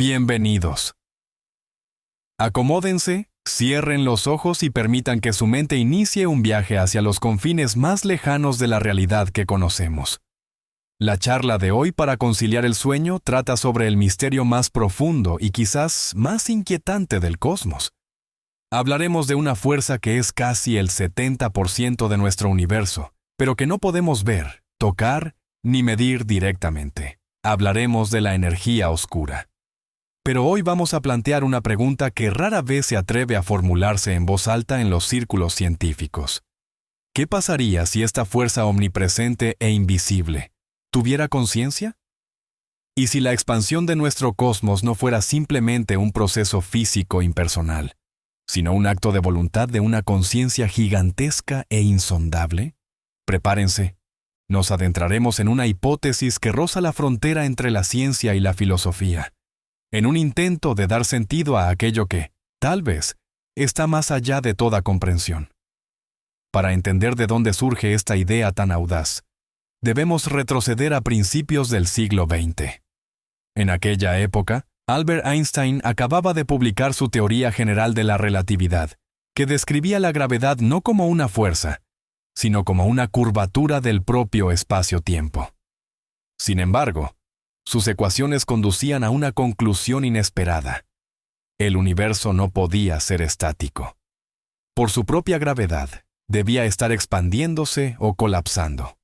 Bienvenidos. Acomódense, cierren los ojos y permitan que su mente inicie un viaje hacia los confines más lejanos de la realidad que conocemos. La charla de hoy para conciliar el sueño trata sobre el misterio más profundo y quizás más inquietante del cosmos. Hablaremos de una fuerza que es casi el 70% de nuestro universo, pero que no podemos ver, tocar ni medir directamente. Hablaremos de la energía oscura. Pero hoy vamos a plantear una pregunta que rara vez se atreve a formularse en voz alta en los círculos científicos. ¿Qué pasaría si esta fuerza omnipresente e invisible tuviera conciencia? ¿Y si la expansión de nuestro cosmos no fuera simplemente un proceso físico impersonal, sino un acto de voluntad de una conciencia gigantesca e insondable? Prepárense. Nos adentraremos en una hipótesis que roza la frontera entre la ciencia y la filosofía, en un intento de dar sentido a aquello que, tal vez, está más allá de toda comprensión. Para entender de dónde surge esta idea tan audaz, debemos retroceder a principios del siglo XX. En aquella época, Albert Einstein acababa de publicar su teoría general de la relatividad, que describía la gravedad no como una fuerza, sino como una curvatura del propio espacio-tiempo. Sin embargo, sus ecuaciones conducían a una conclusión inesperada. El universo no podía ser estático. Por su propia gravedad, debía estar expandiéndose o colapsando.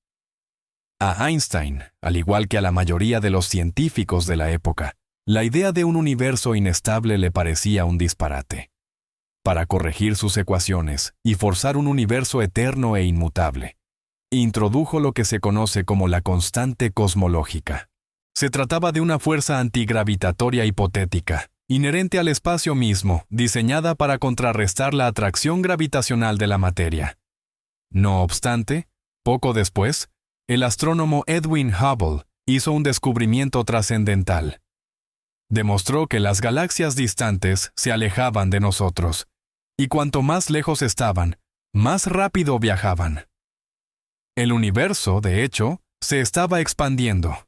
A Einstein, al igual que a la mayoría de los científicos de la época, la idea de un universo inestable le parecía un disparate. Para corregir sus ecuaciones y forzar un universo eterno e inmutable, introdujo lo que se conoce como la constante cosmológica. Se trataba de una fuerza antigravitatoria hipotética, inherente al espacio mismo, diseñada para contrarrestar la atracción gravitacional de la materia. No obstante, poco después, el astrónomo Edwin Hubble hizo un descubrimiento trascendental. Demostró que las galaxias distantes se alejaban de nosotros, y cuanto más lejos estaban, más rápido viajaban. El universo, de hecho, se estaba expandiendo.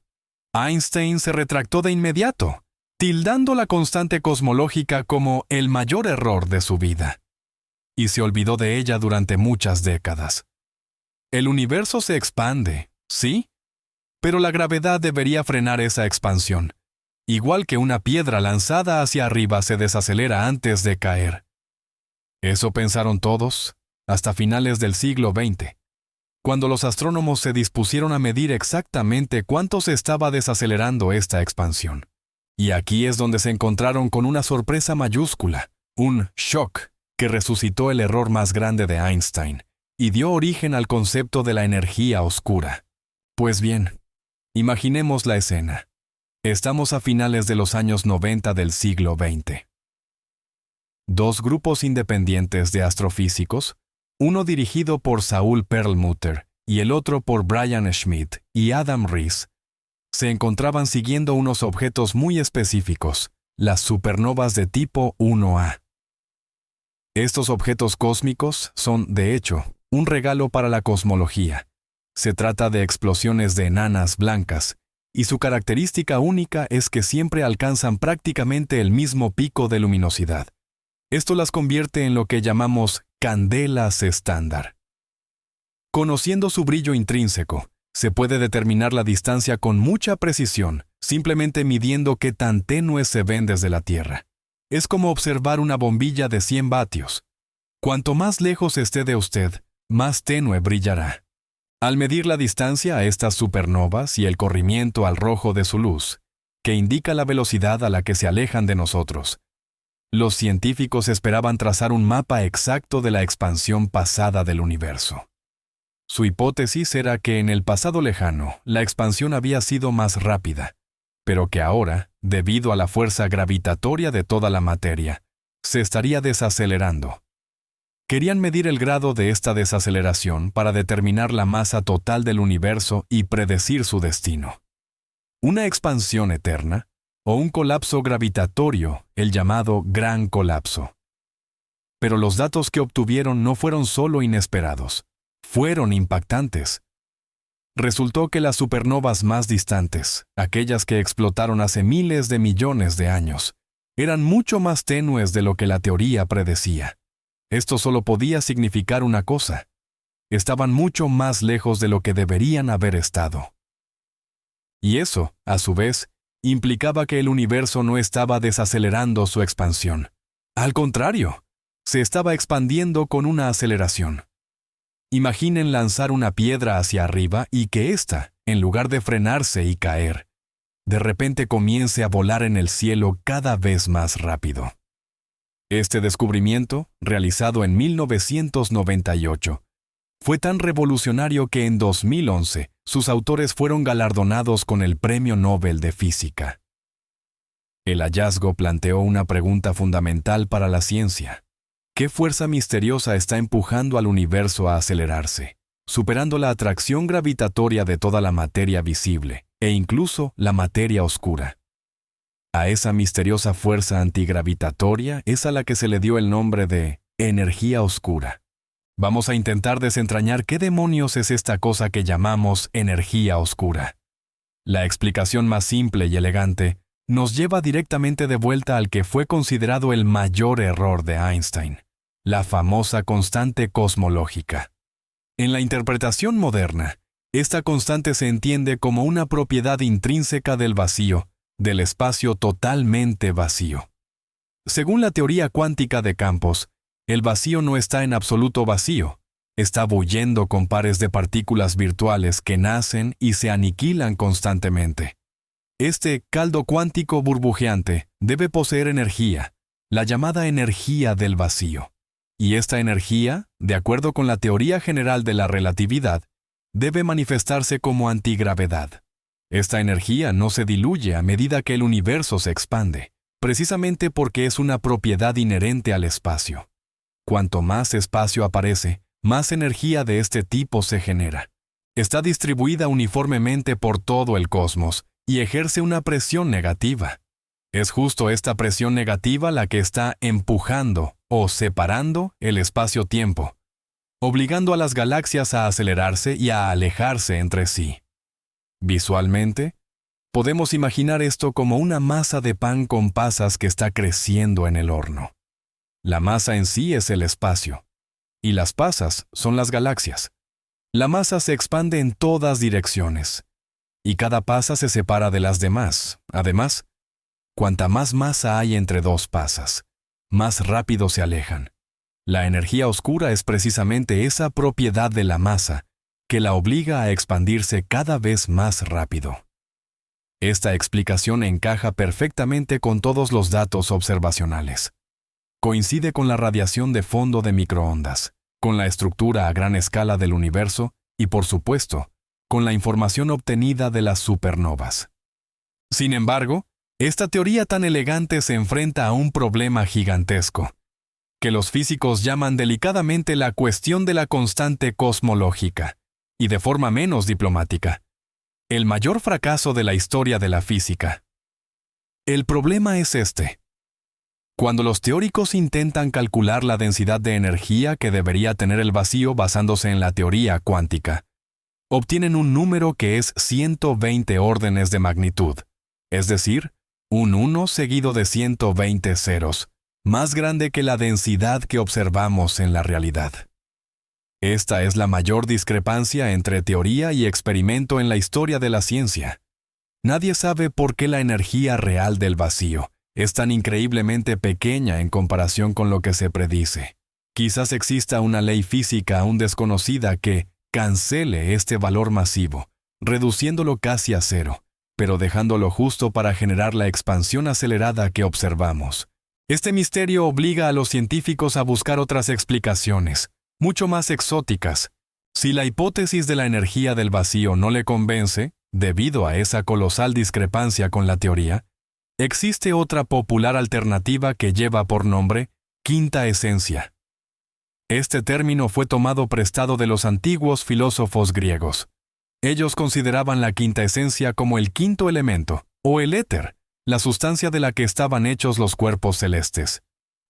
Einstein se retractó de inmediato, tildando la constante cosmológica como el mayor error de su vida, y se olvidó de ella durante muchas décadas. El universo se expande, sí, pero la gravedad debería frenar esa expansión, igual que una piedra lanzada hacia arriba se desacelera antes de caer. Eso pensaron todos, hasta finales del siglo XX, cuando los astrónomos se dispusieron a medir exactamente cuánto se estaba desacelerando esta expansión. Y aquí es donde se encontraron con una sorpresa mayúscula, un shock que resucitó el error más grande de Einstein y dio origen al concepto de la energía oscura. Pues bien, imaginemos la escena. Estamos a finales de los años 90 del siglo XX. Dos grupos independientes de astrofísicos, uno dirigido por Saul Perlmutter y el otro por Brian Schmidt y Adam Riess, se encontraban siguiendo unos objetos muy específicos, las supernovas de tipo 1A. Estos objetos cósmicos son, de hecho, un regalo para la cosmología. Se trata de explosiones de enanas blancas, y su característica única es que siempre alcanzan prácticamente el mismo pico de luminosidad. Esto las convierte en lo que llamamos candelas estándar. Conociendo su brillo intrínseco, se puede determinar la distancia con mucha precisión, simplemente midiendo qué tan tenues se ven desde la Tierra. Es como observar una bombilla de 100 vatios. Cuanto más lejos esté de usted, más tenue brillará. Al medir la distancia a estas supernovas y el corrimiento al rojo de su luz, que indica la velocidad a la que se alejan de nosotros, los científicos esperaban trazar un mapa exacto de la expansión pasada del universo. Su hipótesis era que en el pasado lejano la expansión había sido más rápida, pero que ahora, debido a la fuerza gravitatoria de toda la materia, se estaría desacelerando. Querían medir el grado de esta desaceleración para determinar la masa total del universo y predecir su destino. ¿Una expansión eterna o un colapso gravitatorio, el llamado Gran Colapso? Pero los datos que obtuvieron no fueron solo inesperados, fueron impactantes. Resultó que las supernovas más distantes, aquellas que explotaron hace miles de millones de años, eran mucho más tenues de lo que la teoría predecía. Esto solo podía significar una cosa: estaban mucho más lejos de lo que deberían haber estado. Y eso, a su vez, implicaba que el universo no estaba desacelerando su expansión. Al contrario, se estaba expandiendo con una aceleración. Imaginen lanzar una piedra hacia arriba y que ésta, en lugar de frenarse y caer, de repente comience a volar en el cielo cada vez más rápido. Este descubrimiento, realizado en 1998, fue tan revolucionario que en 2011 sus autores fueron galardonados con el Premio Nobel de Física. El hallazgo planteó una pregunta fundamental para la ciencia. ¿Qué fuerza misteriosa está empujando al universo a acelerarse, superando la atracción gravitatoria de toda la materia visible, e incluso la materia oscura? A esa misteriosa fuerza antigravitatoria es a la que se le dio el nombre de energía oscura. Vamos a intentar desentrañar qué demonios es esta cosa que llamamos energía oscura. La explicación más simple y elegante nos lleva directamente de vuelta al que fue considerado el mayor error de Einstein: la famosa constante cosmológica. En la interpretación moderna, esta constante se entiende como una propiedad intrínseca del vacío, del espacio totalmente vacío. Según la teoría cuántica de campos, el vacío no está en absoluto vacío, está bullendo con pares de partículas virtuales que nacen y se aniquilan constantemente. Este caldo cuántico burbujeante debe poseer energía, la llamada energía del vacío. Y esta energía, de acuerdo con la teoría general de la relatividad, debe manifestarse como antigravedad. Esta energía no se diluye a medida que el universo se expande, precisamente porque es una propiedad inherente al espacio. Cuanto más espacio aparece, más energía de este tipo se genera. Está distribuida uniformemente por todo el cosmos y ejerce una presión negativa. Es justo esta presión negativa la que está empujando o separando el espacio-tiempo, obligando a las galaxias a acelerarse y a alejarse entre sí. Visualmente, podemos imaginar esto como una masa de pan con pasas que está creciendo en el horno. La masa en sí es el espacio, y las pasas son las galaxias. La masa se expande en todas direcciones, y cada pasa se separa de las demás. Además, cuanta más masa hay entre dos pasas, más rápido se alejan. La energía oscura es precisamente esa propiedad de la masa que la obliga a expandirse cada vez más rápido. Esta explicación encaja perfectamente con todos los datos observacionales. Coincide con la radiación de fondo de microondas, con la estructura a gran escala del universo y, por supuesto, con la información obtenida de las supernovas. Sin embargo, esta teoría tan elegante se enfrenta a un problema gigantesco, que los físicos llaman delicadamente la cuestión de la constante cosmológica, y de forma menos diplomática, el mayor fracaso de la historia de la física. El problema es este. Cuando los teóricos intentan calcular la densidad de energía que debería tener el vacío basándose en la teoría cuántica, obtienen un número que es 120 órdenes de magnitud, es decir, un 1 seguido de 120 ceros, más grande que la densidad que observamos en la realidad. Esta es la mayor discrepancia entre teoría y experimento en la historia de la ciencia. Nadie sabe por qué la energía real del vacío es tan increíblemente pequeña en comparación con lo que se predice. Quizás exista una ley física aún desconocida que cancele este valor masivo, reduciéndolo casi a cero, pero dejándolo justo para generar la expansión acelerada que observamos. Este misterio obliga a los científicos a buscar otras explicaciones, mucho más exóticas. Si la hipótesis de la energía del vacío no le convence, debido a esa colosal discrepancia con la teoría, existe otra popular alternativa que lleva por nombre quinta esencia. Este término fue tomado prestado de los antiguos filósofos griegos. Ellos consideraban la quinta esencia como el quinto elemento, o el éter, la sustancia de la que estaban hechos los cuerpos celestes.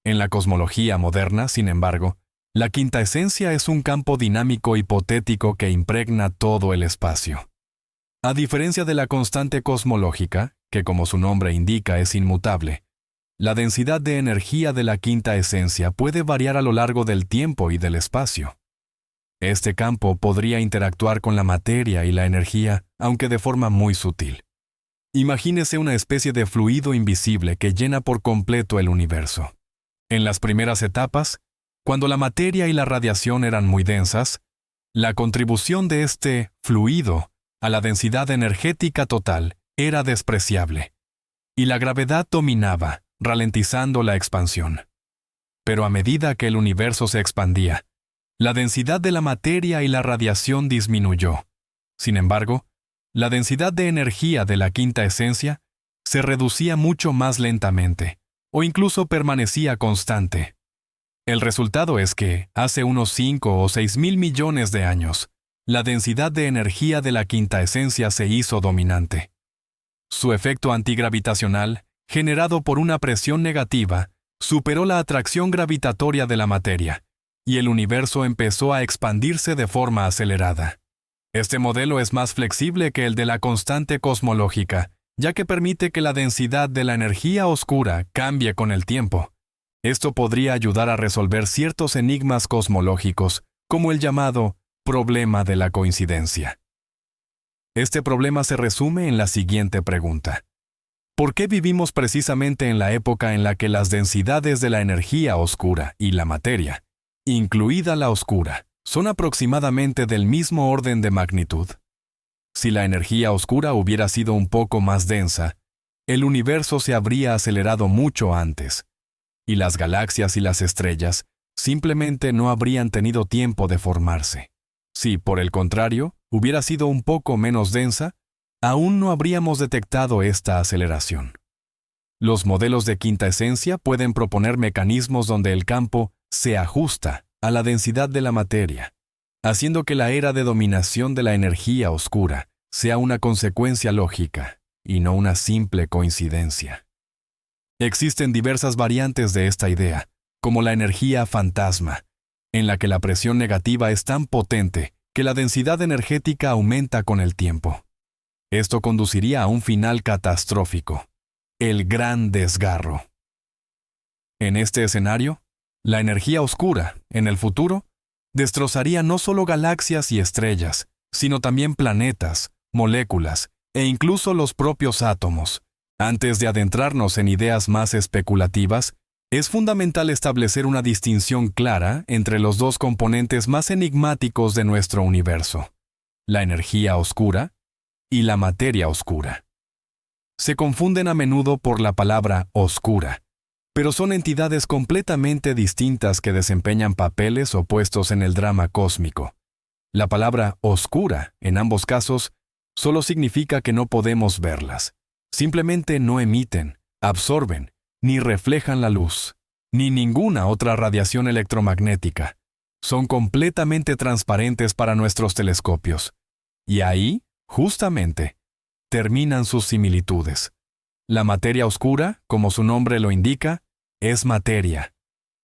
En la cosmología moderna, sin embargo, La quinta esencia es un campo dinámico hipotético que impregna todo el espacio. A diferencia de la constante cosmológica, que como su nombre indica es inmutable, la densidad de energía de la quinta esencia puede variar a lo largo del tiempo y del espacio. Este campo podría interactuar con la materia y la energía, aunque de forma muy sutil. Imagínese una especie de fluido invisible que llena por completo el universo. En las primeras etapas, cuando la materia y la radiación eran muy densas, la contribución de este fluido a la densidad energética total era despreciable, y la gravedad dominaba, ralentizando la expansión. Pero a medida que el universo se expandía, la densidad de la materia y la radiación disminuyó. Sin embargo, la densidad de energía de la quinta esencia se reducía mucho más lentamente, o incluso permanecía constante. El resultado es que, hace unos 5 o 6 mil millones de años, la densidad de energía de la quinta esencia se hizo dominante. Su efecto antigravitacional, generado por una presión negativa, superó la atracción gravitatoria de la materia, y el universo empezó a expandirse de forma acelerada. Este modelo es más flexible que el de la constante cosmológica, ya que permite que la densidad de la energía oscura cambie con el tiempo. Esto podría ayudar a resolver ciertos enigmas cosmológicos, como el llamado problema de la coincidencia. Este problema se resume en la siguiente pregunta: ¿por qué vivimos precisamente en la época en la que las densidades de la energía oscura y la materia, incluida la oscura, son aproximadamente del mismo orden de magnitud? Si la energía oscura hubiera sido un poco más densa, el universo se habría acelerado mucho antes, y las galaxias y las estrellas simplemente no habrían tenido tiempo de formarse. Si, por el contrario, hubiera sido un poco menos densa, aún no habríamos detectado esta aceleración. Los modelos de quinta esencia pueden proponer mecanismos donde el campo se ajusta a la densidad de la materia, haciendo que la era de dominación de la energía oscura sea una consecuencia lógica y no una simple coincidencia. Existen diversas variantes de esta idea, como la energía fantasma, en la que la presión negativa es tan potente que la densidad energética aumenta con el tiempo. Esto conduciría a un final catastrófico: el gran desgarro. En este escenario, la energía oscura, en el futuro, destrozaría no solo galaxias y estrellas, sino también planetas, moléculas e incluso los propios átomos. Antes de adentrarnos en ideas más especulativas, es fundamental establecer una distinción clara entre los dos componentes más enigmáticos de nuestro universo: la energía oscura y la materia oscura. Se confunden a menudo por la palabra oscura, pero son entidades completamente distintas que desempeñan papeles opuestos en el drama cósmico. La palabra oscura, en ambos casos, solo significa que no podemos verlas. Simplemente no emiten, absorben, ni reflejan la luz, ni ninguna otra radiación electromagnética. Son completamente transparentes para nuestros telescopios. Y ahí, justamente, terminan sus similitudes. La materia oscura, como su nombre lo indica, es materia.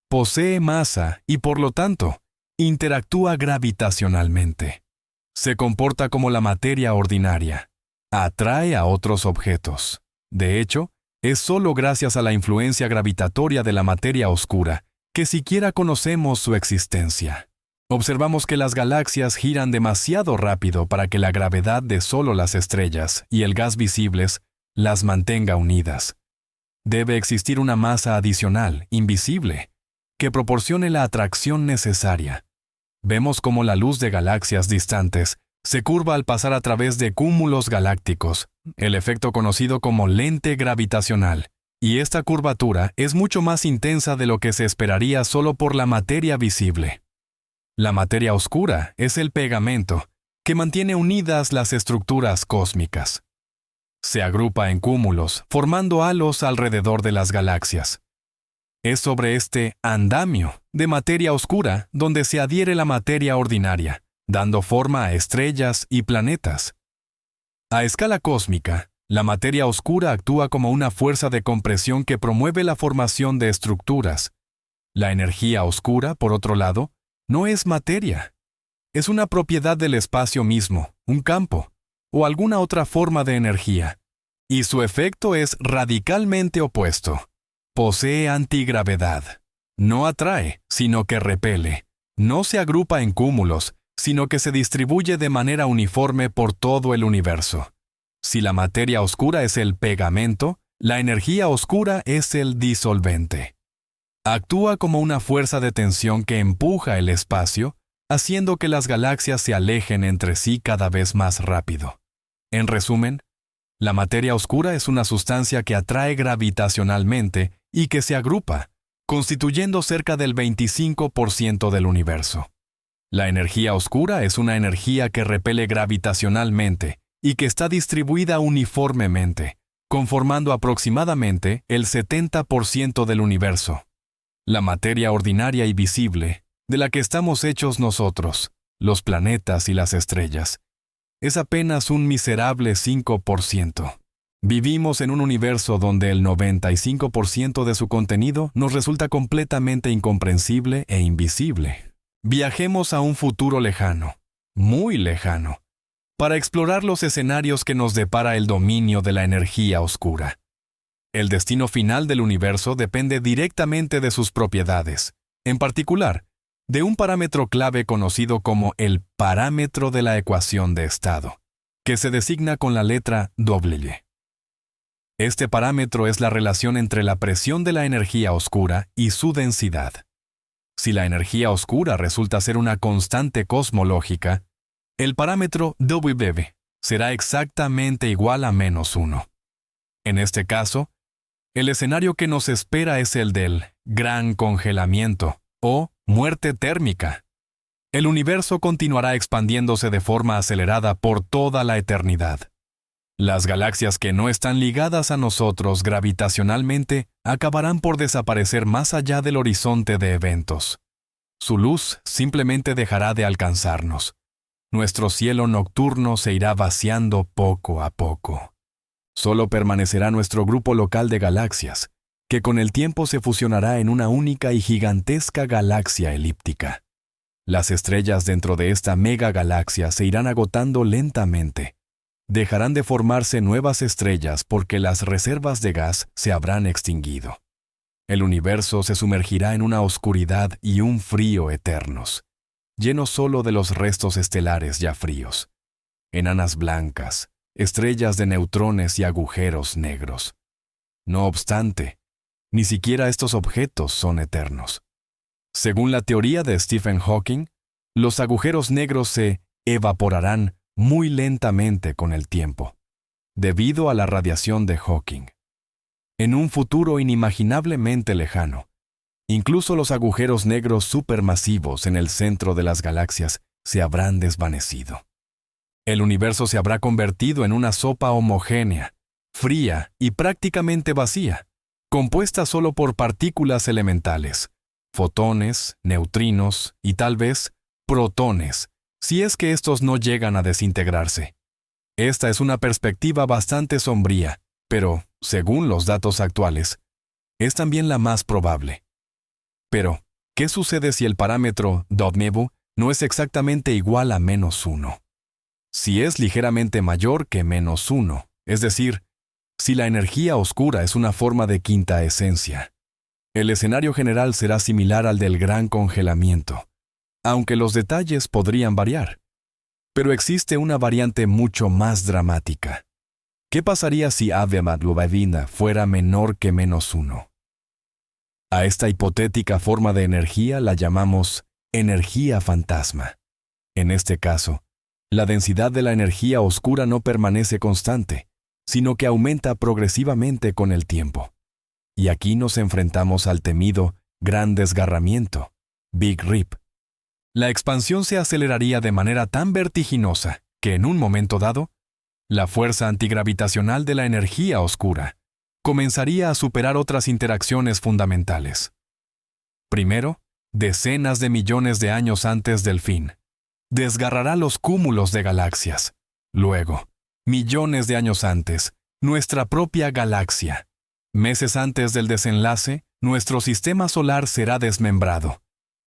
Posee masa y, por lo tanto, interactúa gravitacionalmente. Se comporta como la materia ordinaria. Atrae a otros objetos. De hecho, es solo gracias a la influencia gravitatoria de la materia oscura que siquiera conocemos su existencia. Observamos que las galaxias giran demasiado rápido para que la gravedad de solo las estrellas y el gas visibles las mantenga unidas. Debe existir una masa adicional, invisible, que proporcione la atracción necesaria. Vemos cómo la luz de galaxias distantes se curva al pasar a través de cúmulos galácticos, el efecto conocido como lente gravitacional, y esta curvatura es mucho más intensa de lo que se esperaría solo por la materia visible. La materia oscura es el pegamento que mantiene unidas las estructuras cósmicas. Se agrupa en cúmulos, formando halos alrededor de las galaxias. Es sobre este andamio de materia oscura donde se adhiere la materia ordinaria, dando forma a estrellas y planetas. A escala cósmica, la materia oscura actúa como una fuerza de compresión que promueve la formación de estructuras. La energía oscura, por otro lado, no es materia. Es una propiedad del espacio mismo, un campo, o alguna otra forma de energía. Y su efecto es radicalmente opuesto. Posee antigravedad. No atrae, sino que repele. No se agrupa en cúmulos, sino que se distribuye de manera uniforme por todo el universo. Si la materia oscura es el pegamento, la energía oscura es el disolvente. Actúa como una fuerza de tensión que empuja el espacio, haciendo que las galaxias se alejen entre sí cada vez más rápido. En resumen, la materia oscura es una sustancia que atrae gravitacionalmente y que se agrupa, constituyendo cerca del 25% del universo. La energía oscura es una energía que repele gravitacionalmente y que está distribuida uniformemente, conformando aproximadamente el 70% del universo. La materia ordinaria y visible, de la que estamos hechos nosotros, los planetas y las estrellas, es apenas un miserable 5%. Vivimos en un universo donde el 95% de su contenido nos resulta completamente incomprensible e invisible. Viajemos a un futuro lejano, muy lejano, para explorar los escenarios que nos depara el dominio de la energía oscura. El destino final del universo depende directamente de sus propiedades, en particular, de un parámetro clave conocido como el parámetro de la ecuación de estado, que se designa con la letra W. Este parámetro es la relación entre la presión de la energía oscura y su densidad. Si la energía oscura resulta ser una constante cosmológica, el parámetro W será exactamente igual a -1. En este caso, el escenario que nos espera es el del gran congelamiento o muerte térmica. El universo continuará expandiéndose de forma acelerada por toda la eternidad. Las galaxias que no están ligadas a nosotros gravitacionalmente acabarán por desaparecer más allá del horizonte de eventos. Su luz simplemente dejará de alcanzarnos. Nuestro cielo nocturno se irá vaciando poco a poco. Solo permanecerá nuestro grupo local de galaxias, que con el tiempo se fusionará en una única y gigantesca galaxia elíptica. Las estrellas dentro de esta megagalaxia se irán agotando lentamente. Dejarán de formarse nuevas estrellas porque las reservas de gas se habrán extinguido. El universo se sumergirá en una oscuridad y un frío eternos, lleno solo de los restos estelares ya fríos, enanas blancas, estrellas de neutrones y agujeros negros. No obstante, ni siquiera estos objetos son eternos. Según la teoría de Stephen Hawking, los agujeros negros se evaporarán muy lentamente con el tiempo, debido a la radiación de Hawking. En un futuro inimaginablemente lejano, incluso los agujeros negros supermasivos en el centro de las galaxias se habrán desvanecido. El universo se habrá convertido en una sopa homogénea, fría y prácticamente vacía, compuesta solo por partículas elementales, fotones, neutrinos y tal vez protones, si es que estos no llegan a desintegrarse. Esta es una perspectiva bastante sombría, pero, según los datos actuales, es también la más probable. Pero, ¿qué sucede si el parámetro W no es exactamente igual a -1? Si es ligeramente mayor que -1, es decir, si la energía oscura es una forma de quinta esencia, el escenario general será similar al del gran congelamiento, aunque los detalles podrían variar. Pero existe una variante mucho más dramática. ¿Qué pasaría si AV fuera menor que -1? A esta hipotética forma de energía la llamamos energía fantasma. En este caso, la densidad de la energía oscura no permanece constante, sino que aumenta progresivamente con el tiempo. Y aquí nos enfrentamos al temido gran desgarramiento, Big Rip. La expansión se aceleraría de manera tan vertiginosa que en un momento dado, la fuerza antigravitacional de la energía oscura comenzaría a superar otras interacciones fundamentales. Primero, decenas de millones de años antes del fin, desgarrará los cúmulos de galaxias. Luego, millones de años antes, nuestra propia galaxia. Meses antes del desenlace, nuestro sistema solar será desmembrado.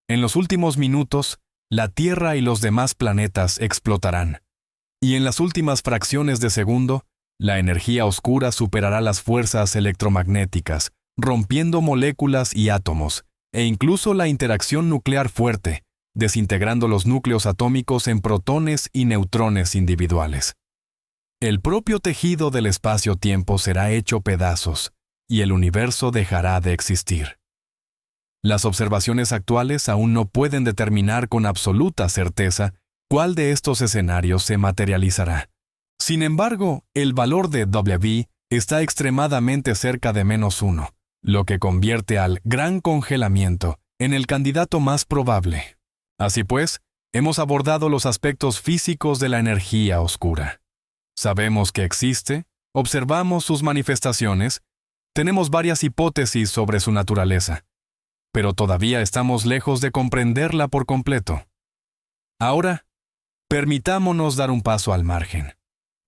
En los últimos minutos, la Tierra y los demás planetas explotarán. Y en las últimas fracciones de segundo, la energía oscura superará las fuerzas electromagnéticas, rompiendo moléculas y átomos, e incluso la interacción nuclear fuerte, desintegrando los núcleos atómicos en protones y neutrones individuales. El propio tejido del espacio-tiempo será hecho pedazos, y el universo dejará de existir. Las observaciones actuales aún no pueden determinar con absoluta certeza cuál de estos escenarios se materializará. Sin embargo, el valor de W está extremadamente cerca de -1, lo que convierte al gran congelamiento en el candidato más probable. Así pues, hemos abordado los aspectos físicos de la energía oscura. Sabemos que existe, observamos sus manifestaciones, tenemos varias hipótesis sobre su naturaleza, pero todavía estamos lejos de comprenderla por completo. Ahora, permitámonos dar un paso al margen,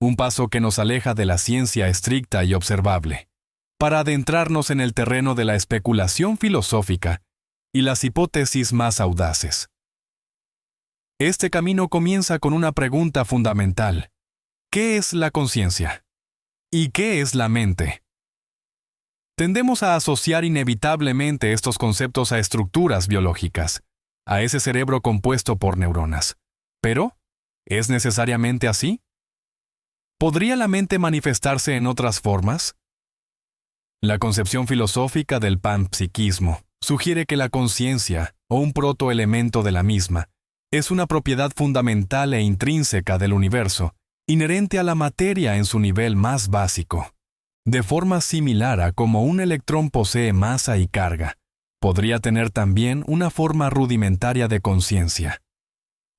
un paso que nos aleja de la ciencia estricta y observable, para adentrarnos en el terreno de la especulación filosófica y las hipótesis más audaces. Este camino comienza con una pregunta fundamental. ¿Qué es la conciencia? ¿Y qué es la mente? Tendemos a asociar inevitablemente estos conceptos a estructuras biológicas, a ese cerebro compuesto por neuronas. Pero, ¿es necesariamente así? ¿Podría la mente manifestarse en otras formas? La concepción filosófica del panpsiquismo sugiere que la conciencia, o un protoelemento de la misma, es una propiedad fundamental e intrínseca del universo, inherente a la materia en su nivel más básico. De forma similar a como un electrón posee masa y carga, podría tener también una forma rudimentaria de conciencia.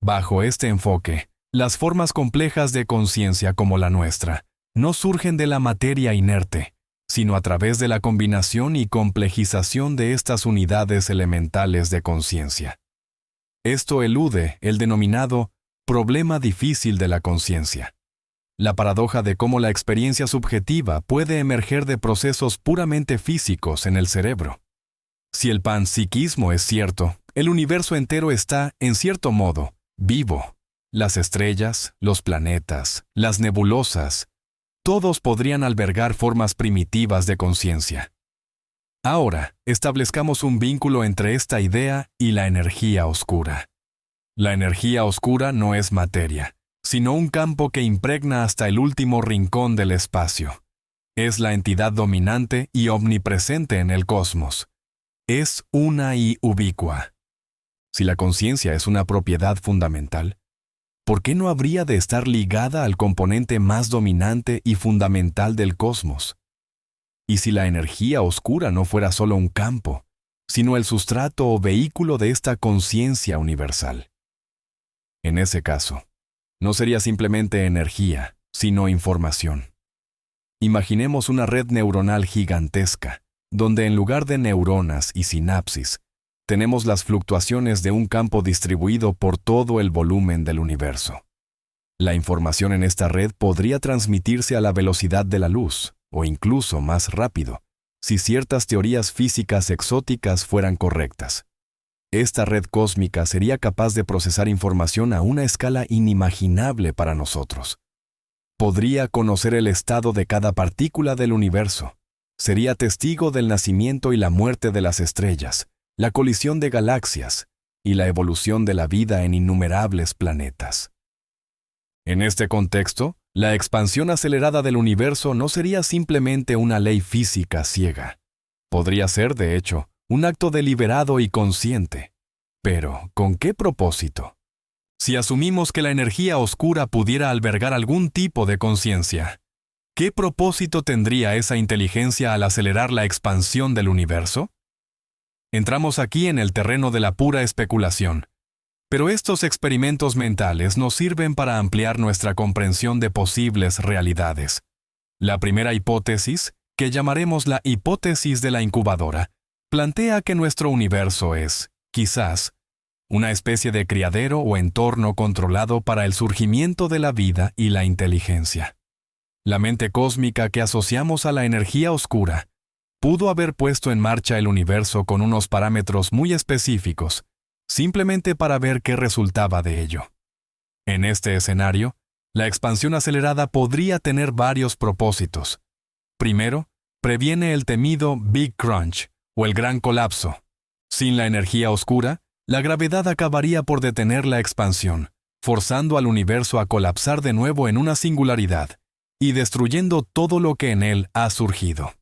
Bajo este enfoque, las formas complejas de conciencia como la nuestra no surgen de la materia inerte, sino a través de la combinación y complejización de estas unidades elementales de conciencia. Esto elude el denominado problema difícil de la conciencia, la paradoja de cómo la experiencia subjetiva puede emerger de procesos puramente físicos en el cerebro. Si el panpsiquismo es cierto, el universo entero está, en cierto modo, vivo. Las estrellas, los planetas, las nebulosas, todos podrían albergar formas primitivas de conciencia. Ahora, establezcamos un vínculo entre esta idea y la energía oscura. La energía oscura no es materia, sino un campo que impregna hasta el último rincón del espacio. Es la entidad dominante y omnipresente en el cosmos. Es una y ubicua. Si la conciencia es una propiedad fundamental, ¿por qué no habría de estar ligada al componente más dominante y fundamental del cosmos? Y si la energía oscura no fuera solo un campo, sino el sustrato o vehículo de esta conciencia universal. En ese caso, no sería simplemente energía, sino información. Imaginemos una red neuronal gigantesca, donde en lugar de neuronas y sinapsis, tenemos las fluctuaciones de un campo distribuido por todo el volumen del universo. La información en esta red podría transmitirse a la velocidad de la luz, o incluso más rápido, si ciertas teorías físicas exóticas fueran correctas. Esta red cósmica sería capaz de procesar información a una escala inimaginable para nosotros. Podría conocer el estado de cada partícula del universo. Sería testigo del nacimiento y la muerte de las estrellas, la colisión de galaxias y la evolución de la vida en innumerables planetas. En este contexto, la expansión acelerada del universo no sería simplemente una ley física ciega. Podría ser, de hecho, un acto deliberado y consciente. Pero, ¿con qué propósito? Si asumimos que la energía oscura pudiera albergar algún tipo de conciencia, ¿qué propósito tendría esa inteligencia al acelerar la expansión del universo? Entramos aquí en el terreno de la pura especulación. Pero estos experimentos mentales nos sirven para ampliar nuestra comprensión de posibles realidades. La primera hipótesis, que llamaremos la hipótesis de la incubadora, plantea que nuestro universo es, quizás, una especie de criadero o entorno controlado para el surgimiento de la vida y la inteligencia. La mente cósmica que asociamos a la energía oscura pudo haber puesto en marcha el universo con unos parámetros muy específicos, simplemente para ver qué resultaba de ello. En este escenario, la expansión acelerada podría tener varios propósitos. Primero, previene el temido Big Crunch, o el gran colapso. Sin la energía oscura, la gravedad acabaría por detener la expansión, forzando al universo a colapsar de nuevo en una singularidad, y destruyendo todo lo que en él ha surgido.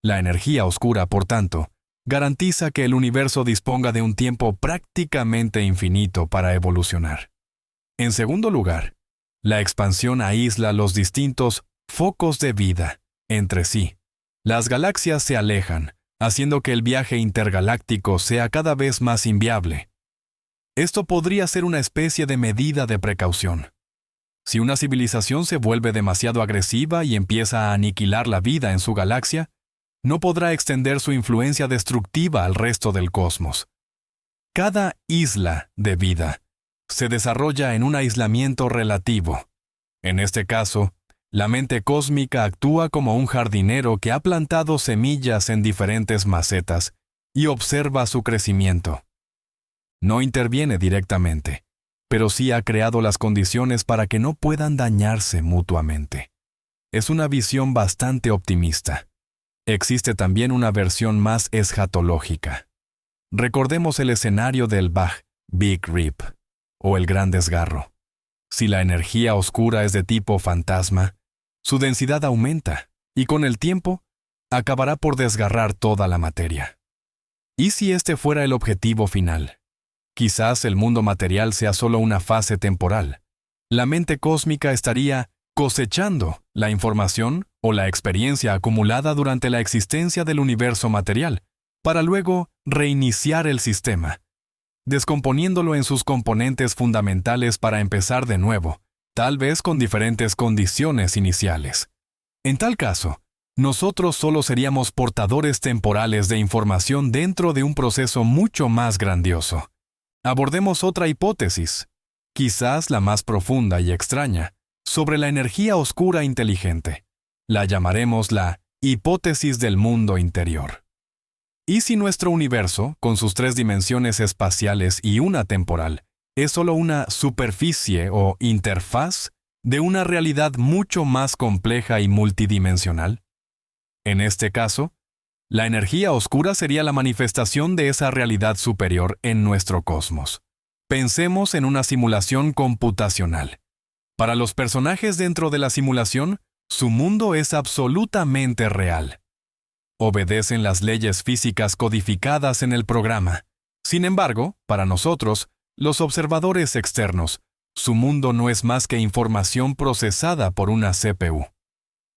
La energía oscura, por tanto, garantiza que el universo disponga de un tiempo prácticamente infinito para evolucionar. En segundo lugar, la expansión aísla los distintos focos de vida entre sí. Las galaxias se alejan, haciendo que el viaje intergaláctico sea cada vez más inviable. Esto podría ser una especie de medida de precaución. Si una civilización se vuelve demasiado agresiva y empieza a aniquilar la vida en su galaxia, no podrá extender su influencia destructiva al resto del cosmos. Cada isla de vida se desarrolla en un aislamiento relativo. En este caso, la mente cósmica actúa como un jardinero que ha plantado semillas en diferentes macetas y observa su crecimiento. No interviene directamente, pero sí ha creado las condiciones para que no puedan dañarse mutuamente. Es una visión bastante optimista. Existe también una versión más escatológica. Recordemos el escenario del Big Rip, o el Gran Desgarro. Si la energía oscura es de tipo fantasma, su densidad aumenta, y con el tiempo, acabará por desgarrar toda la materia. ¿Y si este fuera el objetivo final? Quizás el mundo material sea solo una fase temporal. La mente cósmica estaría cosechando la información o la experiencia acumulada durante la existencia del universo material, para luego reiniciar el sistema, descomponiéndolo en sus componentes fundamentales para empezar de nuevo, tal vez con diferentes condiciones iniciales. En tal caso, nosotros solo seríamos portadores temporales de información dentro de un proceso mucho más grandioso. Abordemos otra hipótesis, quizás la más profunda y extraña, sobre la energía oscura inteligente. La llamaremos la hipótesis del mundo interior. ¿Y si nuestro universo, con sus 3 dimensiones espaciales y una temporal, es solo una superficie o interfaz de una realidad mucho más compleja y multidimensional? En este caso, la energía oscura sería la manifestación de esa realidad superior en nuestro cosmos. Pensemos en una simulación computacional. Para los personajes dentro de la simulación, su mundo es absolutamente real. Obedecen las leyes físicas codificadas en el programa. Sin embargo, para nosotros, los observadores externos, su mundo no es más que información procesada por una CPU.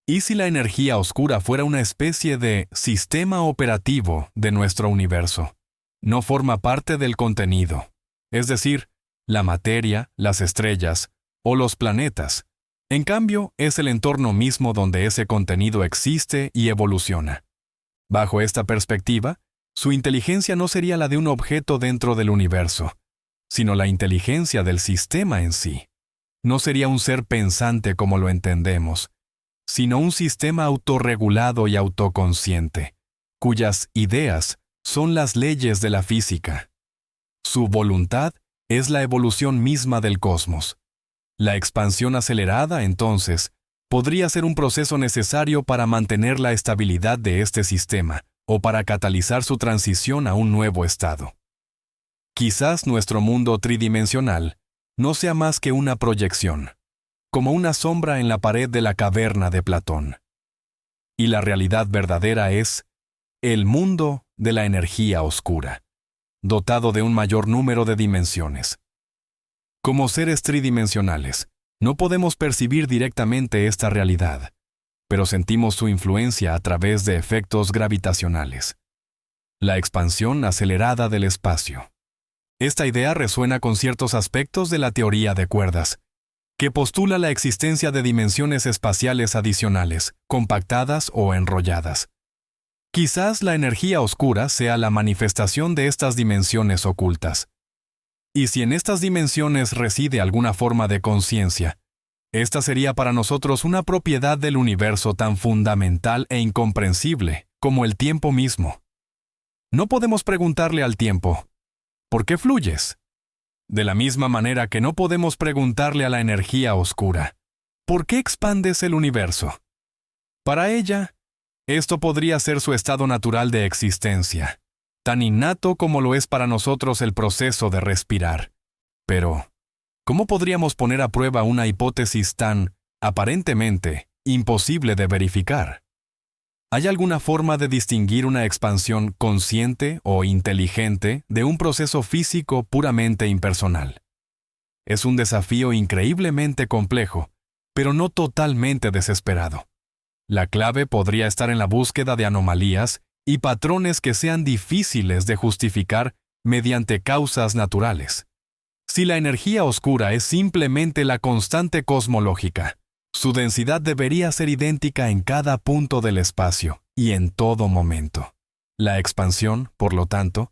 ¿Y si la energía oscura fuera una especie de sistema operativo de nuestro universo? No forma parte del contenido, es decir, la materia, las estrellas o los planetas. En cambio, es el entorno mismo donde ese contenido existe y evoluciona. Bajo esta perspectiva, su inteligencia no sería la de un objeto dentro del universo, sino la inteligencia del sistema en sí. No sería un ser pensante como lo entendemos, sino un sistema autorregulado y autoconsciente, cuyas ideas son las leyes de la física. Su voluntad es la evolución misma del cosmos. La expansión acelerada, entonces, podría ser un proceso necesario para mantener la estabilidad de este sistema o para catalizar su transición a un nuevo estado. Quizás nuestro mundo tridimensional no sea más que una proyección, como una sombra en la pared de la caverna de Platón. Y la realidad verdadera es el mundo de la energía oscura, dotado de un mayor número de dimensiones. Como seres tridimensionales, no podemos percibir directamente esta realidad, pero sentimos su influencia a través de efectos gravitacionales. La expansión acelerada del espacio. Esta idea resuena con ciertos aspectos de la teoría de cuerdas, que postula la existencia de dimensiones espaciales adicionales, compactadas o enrolladas. Quizás la energía oscura sea la manifestación de estas dimensiones ocultas. Y si en estas dimensiones reside alguna forma de conciencia, esta sería para nosotros una propiedad del universo tan fundamental e incomprensible como el tiempo mismo. No podemos preguntarle al tiempo, ¿Por qué fluyes? De la misma manera que no podemos preguntarle a la energía oscura, ¿por qué expandes el universo? Para ella, esto podría ser su estado natural de existencia, tan innato como lo es para nosotros el proceso de respirar. Pero, ¿cómo podríamos poner a prueba una hipótesis tan, aparentemente, imposible de verificar? ¿Hay alguna forma de distinguir una expansión consciente o inteligente de un proceso físico puramente impersonal? Es un desafío increíblemente complejo, pero no totalmente desesperado. La clave podría estar en la búsqueda de anomalías y patrones que sean difíciles de justificar mediante causas naturales. Si la energía oscura es simplemente la constante cosmológica, su densidad debería ser idéntica en cada punto del espacio y en todo momento. La expansión, por lo tanto,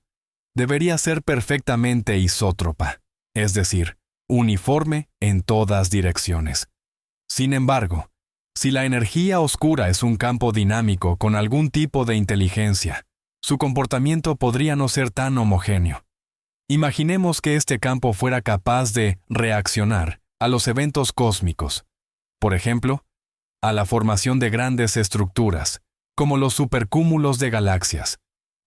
debería ser perfectamente isótropa, es decir, uniforme en todas direcciones. Sin embargo, si la energía oscura es un campo dinámico con algún tipo de inteligencia, su comportamiento podría no ser tan homogéneo. Imaginemos que este campo fuera capaz de reaccionar a los eventos cósmicos, por ejemplo, a la formación de grandes estructuras, como los supercúmulos de galaxias.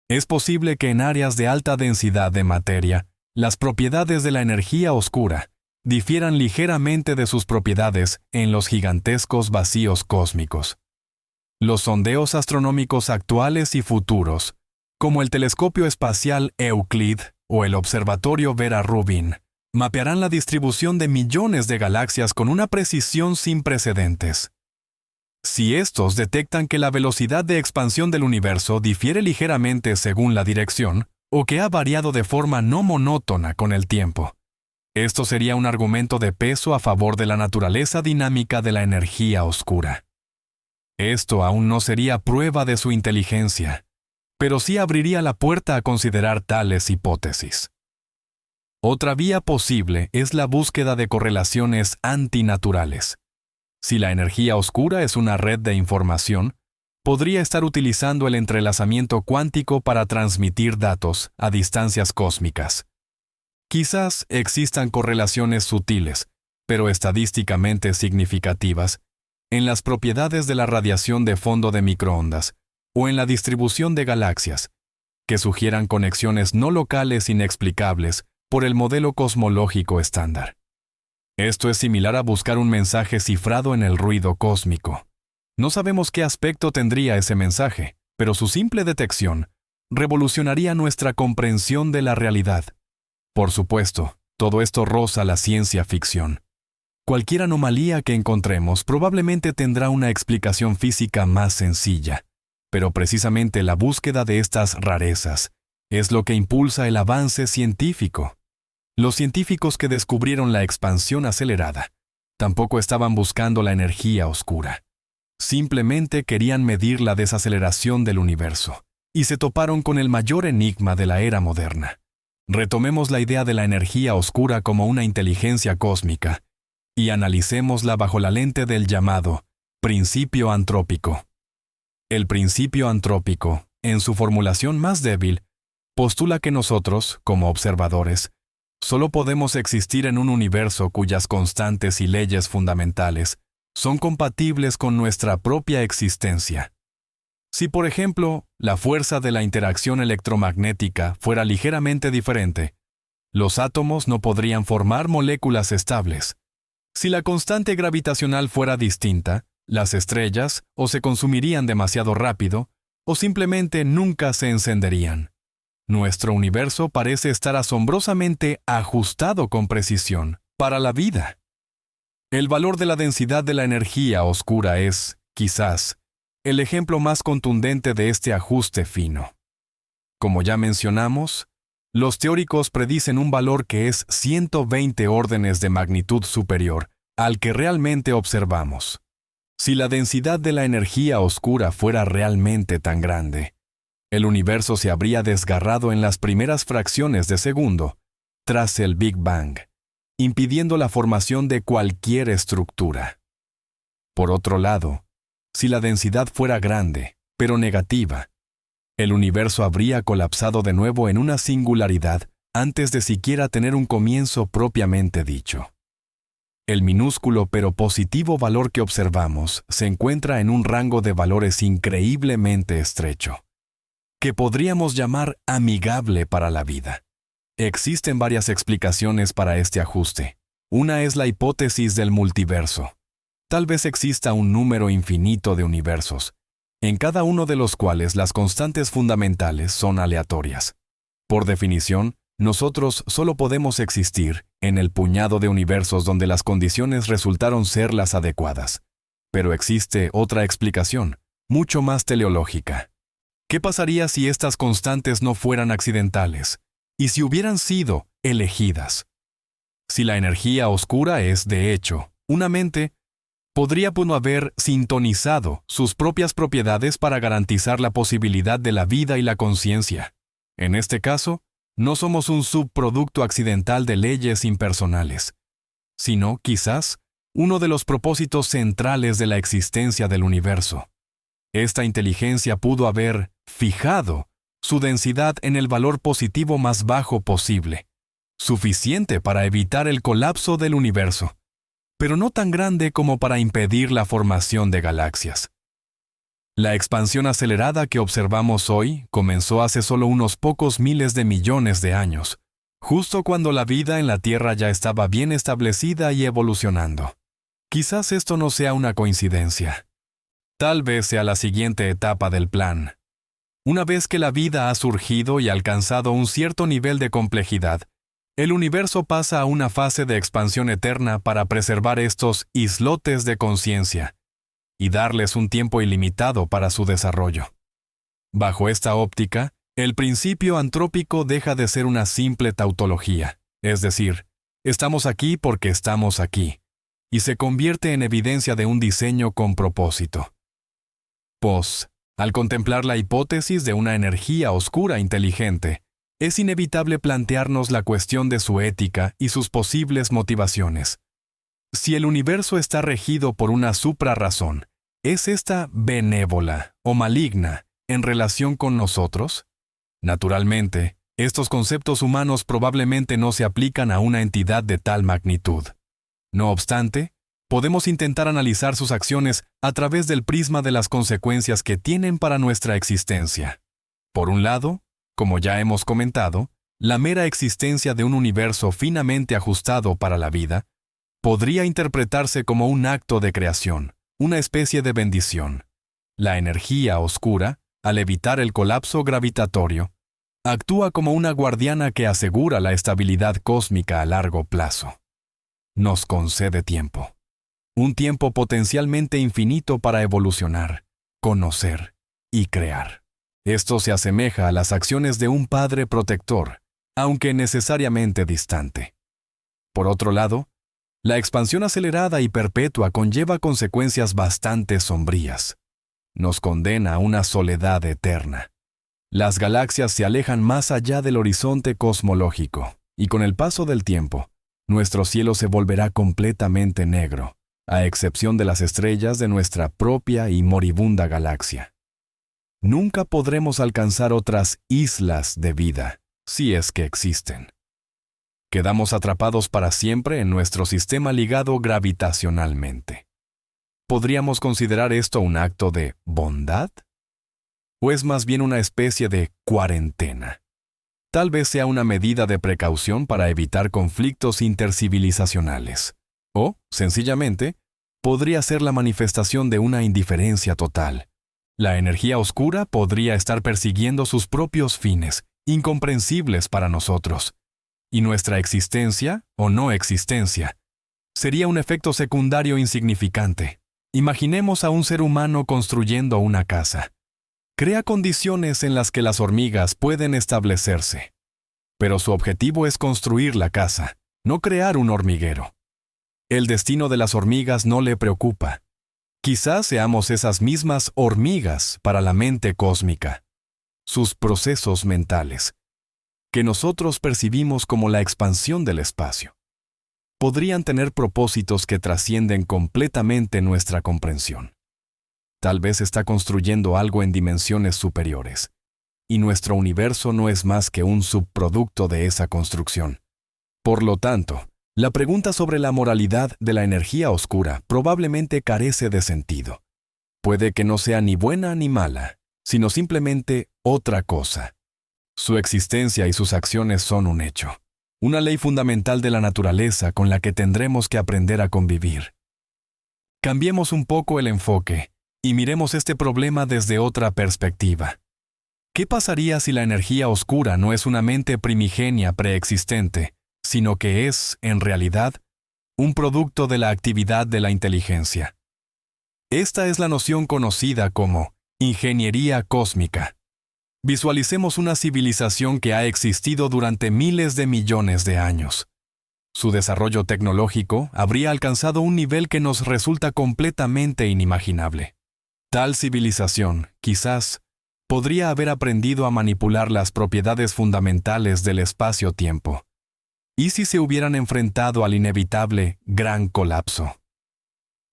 Es posible que en áreas de alta densidad de materia, las propiedades de la energía oscura difieran ligeramente de sus propiedades en los gigantescos vacíos cósmicos. Los sondeos astronómicos actuales y futuros, como el telescopio espacial Euclid o el observatorio Vera Rubin, mapearán la distribución de millones de galaxias con una precisión sin precedentes. Si estos detectan que la velocidad de expansión del universo difiere ligeramente según la dirección, o que ha variado de forma no monótona con el tiempo, esto sería un argumento de peso a favor de la naturaleza dinámica de la energía oscura. Esto aún no sería prueba de su inteligencia, pero sí abriría la puerta a considerar tales hipótesis. Otra vía posible es la búsqueda de correlaciones antinaturales. Si la energía oscura es una red de información, podría estar utilizando el entrelazamiento cuántico para transmitir datos a distancias cósmicas. Quizás existan correlaciones sutiles, pero estadísticamente significativas, en las propiedades de la radiación de fondo de microondas o en la distribución de galaxias, que sugieran conexiones no locales inexplicables por el modelo cosmológico estándar. Esto es similar a buscar un mensaje cifrado en el ruido cósmico. No sabemos qué aspecto tendría ese mensaje, pero su simple detección revolucionaría nuestra comprensión de la realidad. Por supuesto, todo esto roza la ciencia ficción. Cualquier anomalía que encontremos probablemente tendrá una explicación física más sencilla, pero precisamente la búsqueda de estas rarezas es lo que impulsa el avance científico. Los científicos que descubrieron la expansión acelerada tampoco estaban buscando la energía oscura. Simplemente querían medir la desaceleración del universo, y se toparon con el mayor enigma de la era moderna. Retomemos la idea de la energía oscura como una inteligencia cósmica y analicémosla bajo la lente del llamado principio antrópico. El principio antrópico, en su formulación más débil, postula que nosotros, como observadores, solo podemos existir en un universo cuyas constantes y leyes fundamentales son compatibles con nuestra propia existencia. Si, por ejemplo, la fuerza de la interacción electromagnética fuera ligeramente diferente, los átomos no podrían formar moléculas estables. Si la constante gravitacional fuera distinta, las estrellas o se consumirían demasiado rápido o simplemente nunca se encenderían. Nuestro universo parece estar asombrosamente ajustado con precisión para la vida. El valor de la densidad de la energía oscura es, quizás, el ejemplo más contundente de este ajuste fino. Como ya mencionamos, los teóricos predicen un valor que es 120 órdenes de magnitud superior al que realmente observamos. Si la densidad de la energía oscura fuera realmente tan grande, el universo se habría desgarrado en las primeras fracciones de segundo, tras el Big Bang, impidiendo la formación de cualquier estructura. Por otro lado, si la densidad fuera grande, pero negativa, el universo habría colapsado de nuevo en una singularidad antes de siquiera tener un comienzo propiamente dicho. El minúsculo pero positivo valor que observamos se encuentra en un rango de valores increíblemente estrecho, que podríamos llamar amigable para la vida. Existen varias explicaciones para este ajuste. Una es la hipótesis del multiverso. Tal vez exista un número infinito de universos, en cada uno de los cuales las constantes fundamentales son aleatorias. Por definición, nosotros solo podemos existir en el puñado de universos donde las condiciones resultaron ser las adecuadas. Pero existe otra explicación, mucho más teleológica. ¿Qué pasaría si estas constantes no fueran accidentales? ¿Y si hubieran sido elegidas? Si la energía oscura es, de hecho, una mente, podría uno haber sintonizado sus propias propiedades para garantizar la posibilidad de la vida y la conciencia. En este caso, no somos un subproducto accidental de leyes impersonales, sino, quizás, uno de los propósitos centrales de la existencia del universo. Esta inteligencia pudo haber fijado su densidad en el valor positivo más bajo posible, suficiente para evitar el colapso del universo, pero no tan grande como para impedir la formación de galaxias. La expansión acelerada que observamos hoy comenzó hace solo unos pocos miles de millones de años, justo cuando la vida en la Tierra ya estaba bien establecida y evolucionando. Quizás esto no sea una coincidencia. Tal vez sea la siguiente etapa del plan. Una vez que la vida ha surgido y alcanzado un cierto nivel de complejidad, el universo pasa a una fase de expansión eterna para preservar estos islotes de conciencia y darles un tiempo ilimitado para su desarrollo. Bajo esta óptica, el principio antrópico deja de ser una simple tautología, es decir, estamos aquí porque estamos aquí, y se convierte en evidencia de un diseño con propósito. Al contemplar la hipótesis de una energía oscura inteligente, es inevitable plantearnos la cuestión de su ética y sus posibles motivaciones. Si el universo está regido por una suprarrazón, ¿es esta benévola o maligna en relación con nosotros? Naturalmente, estos conceptos humanos probablemente no se aplican a una entidad de tal magnitud. No obstante, podemos intentar analizar sus acciones a través del prisma de las consecuencias que tienen para nuestra existencia. Por un lado, como ya hemos comentado, la mera existencia de un universo finamente ajustado para la vida podría interpretarse como un acto de creación, una especie de bendición. La energía oscura, al evitar el colapso gravitatorio, actúa como una guardiana que asegura la estabilidad cósmica a largo plazo. Nos concede tiempo. Un tiempo potencialmente infinito para evolucionar, conocer y crear. Esto se asemeja a las acciones de un padre protector, aunque necesariamente distante. Por otro lado, la expansión acelerada y perpetua conlleva consecuencias bastante sombrías. Nos condena a una soledad eterna. Las galaxias se alejan más allá del horizonte cosmológico, y con el paso del tiempo, nuestro cielo se volverá completamente negro, a excepción de las estrellas de nuestra propia y moribunda galaxia. Nunca podremos alcanzar otras islas de vida, si es que existen. Quedamos atrapados para siempre en nuestro sistema ligado gravitacionalmente. ¿Podríamos considerar esto un acto de bondad? ¿O es más bien una especie de cuarentena? Tal vez sea una medida de precaución para evitar conflictos intercivilizacionales. O, sencillamente, podría ser la manifestación de una indiferencia total. La energía oscura podría estar persiguiendo sus propios fines, incomprensibles para nosotros. Y nuestra existencia, o no existencia, sería un efecto secundario insignificante. Imaginemos a un ser humano construyendo una casa. Crea condiciones en las que las hormigas pueden establecerse. Pero su objetivo es construir la casa, no crear un hormiguero. El destino de las hormigas no le preocupa. Quizás seamos esas mismas hormigas para la mente cósmica, sus procesos mentales, que nosotros percibimos como la expansión del espacio. Podrían tener propósitos que trascienden completamente nuestra comprensión. Tal vez está construyendo algo en dimensiones superiores, y nuestro universo no es más que un subproducto de esa construcción. Por lo tanto, la pregunta sobre la moralidad de la energía oscura probablemente carece de sentido. Puede que no sea ni buena ni mala, sino simplemente otra cosa. Su existencia y sus acciones son un hecho, una ley fundamental de la naturaleza con la que tendremos que aprender a convivir. Cambiemos un poco el enfoque y miremos este problema desde otra perspectiva. ¿Qué pasaría si la energía oscura no es una mente primigenia preexistente, sino que es, en realidad, un producto de la actividad de la inteligencia? Esta es la noción conocida como ingeniería cósmica. Visualicemos una civilización que ha existido durante miles de millones de años. Su desarrollo tecnológico habría alcanzado un nivel que nos resulta completamente inimaginable. Tal civilización, quizás, podría haber aprendido a manipular las propiedades fundamentales del espacio-tiempo. ¿Y si se hubieran enfrentado al inevitable gran colapso?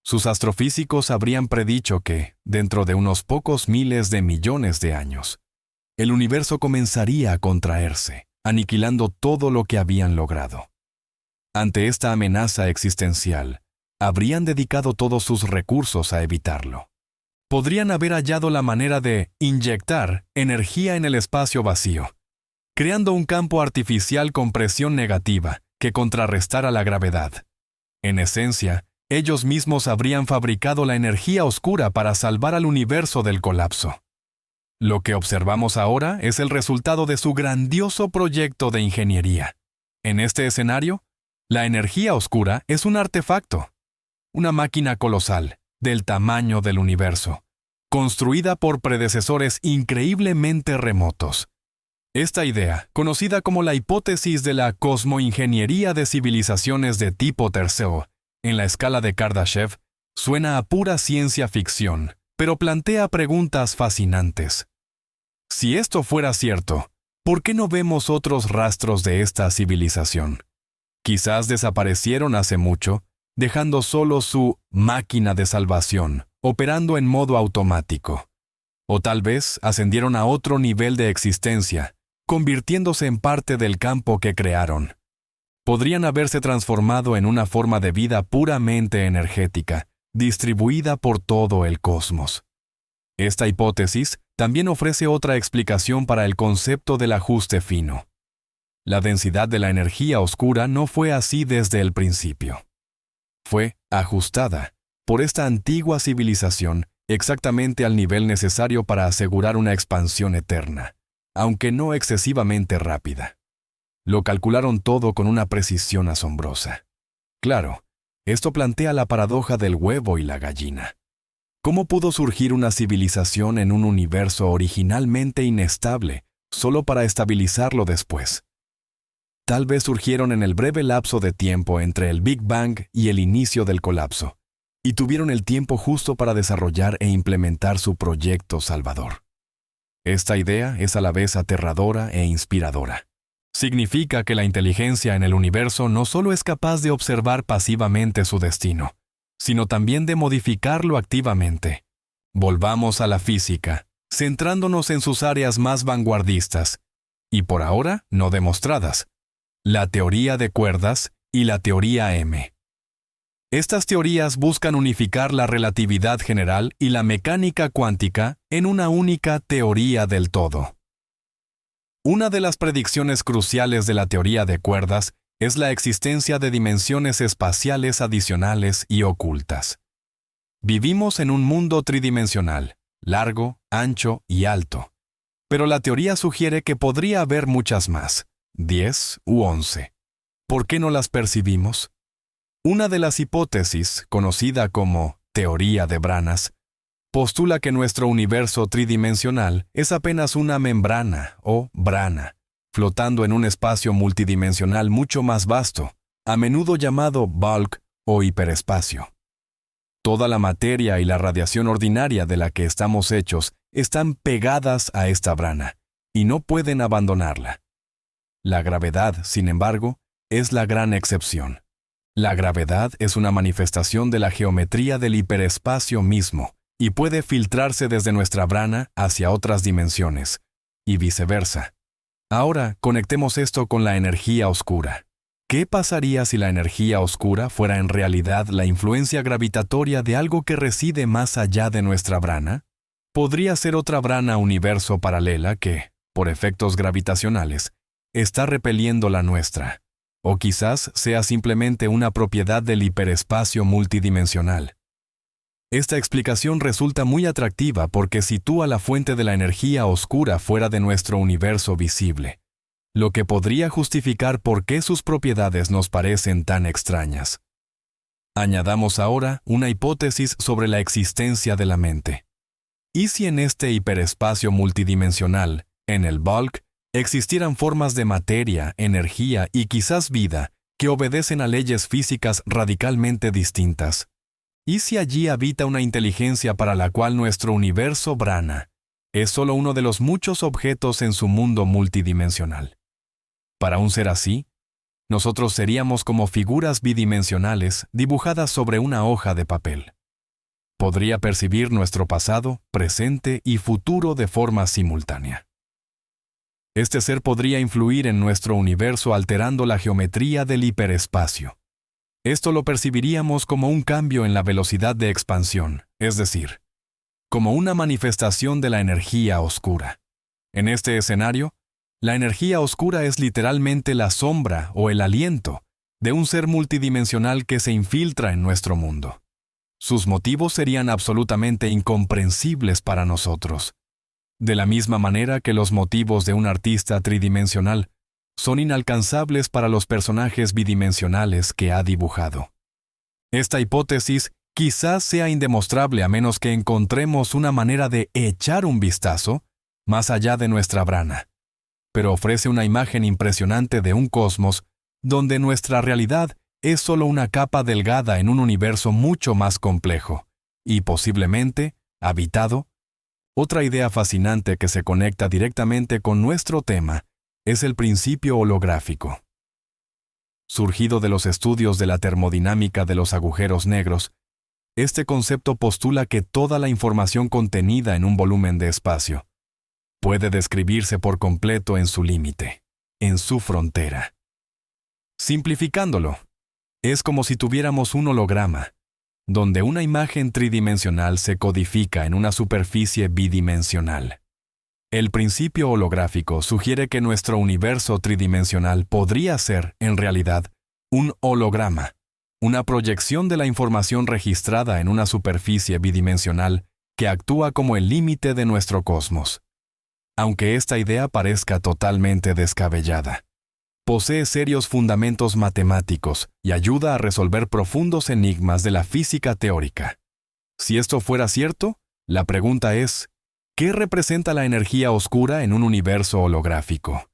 Sus astrofísicos habrían predicho que, dentro de unos pocos miles de millones de años, el universo comenzaría a contraerse, aniquilando todo lo que habían logrado. Ante esta amenaza existencial, habrían dedicado todos sus recursos a evitarlo. Podrían haber hallado la manera de inyectar energía en el espacio vacío, creando un campo artificial con presión negativa que contrarrestara la gravedad. En esencia, ellos mismos habrían fabricado la energía oscura para salvar al universo del colapso. Lo que observamos ahora es el resultado de su grandioso proyecto de ingeniería. En este escenario, la energía oscura es un artefacto, una máquina colosal, del tamaño del universo, construida por predecesores increíblemente remotos. Esta idea, conocida como la hipótesis de la cosmoingeniería de civilizaciones de tipo tercero, en la escala de Kardashev, suena a pura ciencia ficción, pero plantea preguntas fascinantes. Si esto fuera cierto, ¿por qué no vemos otros rastros de esta civilización? Quizás desaparecieron hace mucho, dejando solo su máquina de salvación, operando en modo automático. O tal vez ascendieron a otro nivel de existencia, convirtiéndose en parte del campo que crearon. Podrían haberse transformado en una forma de vida puramente energética, distribuida por todo el cosmos. Esta hipótesis también ofrece otra explicación para el concepto del ajuste fino. La densidad de la energía oscura no fue así desde el principio. Fue ajustada por esta antigua civilización exactamente al nivel necesario para asegurar una expansión eterna, aunque no excesivamente rápida. Lo calcularon todo con una precisión asombrosa. Claro, esto plantea la paradoja del huevo y la gallina. ¿Cómo pudo surgir una civilización en un universo originalmente inestable, solo para estabilizarlo después? Tal vez surgieron en el breve lapso de tiempo entre el Big Bang y el inicio del colapso, y tuvieron el tiempo justo para desarrollar e implementar su proyecto salvador. Esta idea es a la vez aterradora e inspiradora. Significa que la inteligencia en el universo no solo es capaz de observar pasivamente su destino, sino también de modificarlo activamente. Volvamos a la física, centrándonos en sus áreas más vanguardistas, y por ahora no demostradas, la teoría de cuerdas y la teoría M. Estas teorías buscan unificar la relatividad general y la mecánica cuántica en una única teoría del todo. Una de las predicciones cruciales de la teoría de cuerdas es la existencia de dimensiones espaciales adicionales y ocultas. Vivimos en un mundo tridimensional, largo, ancho y alto, pero la teoría sugiere que podría haber muchas más, 10 u 11. ¿Por qué no las percibimos? Una de las hipótesis, conocida como teoría de branas, postula que nuestro universo tridimensional es apenas una membrana o brana, flotando en un espacio multidimensional mucho más vasto, a menudo llamado bulk o hiperespacio. Toda la materia y la radiación ordinaria de la que estamos hechos están pegadas a esta brana, y no pueden abandonarla. La gravedad, sin embargo, es la gran excepción. La gravedad es una manifestación de la geometría del hiperespacio mismo, y puede filtrarse desde nuestra brana hacia otras dimensiones, y viceversa. Ahora, conectemos esto con la energía oscura. ¿Qué pasaría si la energía oscura fuera en realidad la influencia gravitatoria de algo que reside más allá de nuestra brana? Podría ser otra brana universo paralela que, por efectos gravitacionales, está repeliendo la nuestra. O quizás sea simplemente una propiedad del hiperespacio multidimensional. Esta explicación resulta muy atractiva porque sitúa la fuente de la energía oscura fuera de nuestro universo visible, lo que podría justificar por qué sus propiedades nos parecen tan extrañas. Añadamos ahora una hipótesis sobre la existencia de la mente. ¿Y si en este hiperespacio multidimensional, en el bulk, existieran formas de materia, energía y quizás vida que obedecen a leyes físicas radicalmente distintas? ¿Y si allí habita una inteligencia para la cual nuestro universo brana es solo uno de los muchos objetos en su mundo multidimensional? Para un ser así, nosotros seríamos como figuras bidimensionales dibujadas sobre una hoja de papel. Podría percibir nuestro pasado, presente y futuro de forma simultánea. Este ser podría influir en nuestro universo alterando la geometría del hiperespacio. Esto lo percibiríamos como un cambio en la velocidad de expansión, es decir, como una manifestación de la energía oscura. En este escenario, la energía oscura es literalmente la sombra o el aliento de un ser multidimensional que se infiltra en nuestro mundo. Sus motivos serían absolutamente incomprensibles para nosotros, de la misma manera que los motivos de un artista tridimensional son inalcanzables para los personajes bidimensionales que ha dibujado. Esta hipótesis quizás sea indemostrable a menos que encontremos una manera de echar un vistazo más allá de nuestra brana, pero ofrece una imagen impresionante de un cosmos donde nuestra realidad es solo una capa delgada en un universo mucho más complejo y posiblemente habitado. Otra idea fascinante que se conecta directamente con nuestro tema es el principio holográfico. Surgido de los estudios de la termodinámica de los agujeros negros, este concepto postula que toda la información contenida en un volumen de espacio puede describirse por completo en su límite, en su frontera. Simplificándolo, es como si tuviéramos un holograma, donde una imagen tridimensional se codifica en una superficie bidimensional. El principio holográfico sugiere que nuestro universo tridimensional podría ser, en realidad, un holograma, una proyección de la información registrada en una superficie bidimensional que actúa como el límite de nuestro cosmos. Aunque esta idea parezca totalmente descabellada, posee serios fundamentos matemáticos y ayuda a resolver profundos enigmas de la física teórica. Si esto fuera cierto, la pregunta es, ¿qué representa la energía oscura en un universo holográfico?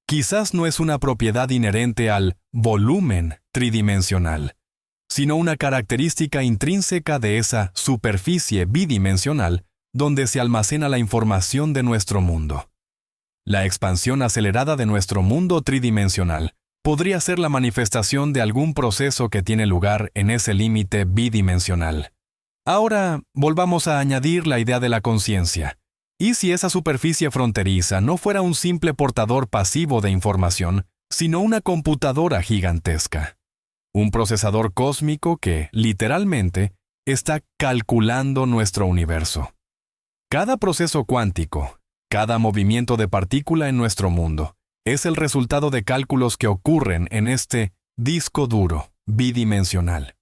Quizás no es una propiedad inherente al volumen tridimensional, sino una característica intrínseca de esa superficie bidimensional donde se almacena la información de nuestro mundo. La expansión acelerada de nuestro mundo tridimensional podría ser la manifestación de algún proceso que tiene lugar en ese límite bidimensional. Ahora, volvamos a añadir la idea de la conciencia. ¿Y si esa superficie fronteriza no fuera un simple portador pasivo de información, sino una computadora gigantesca? Un procesador cósmico que, literalmente, está calculando nuestro universo. Cada proceso cuántico, cada movimiento de partícula en nuestro mundo, es el resultado de cálculos que ocurren en este disco duro, bidimensional.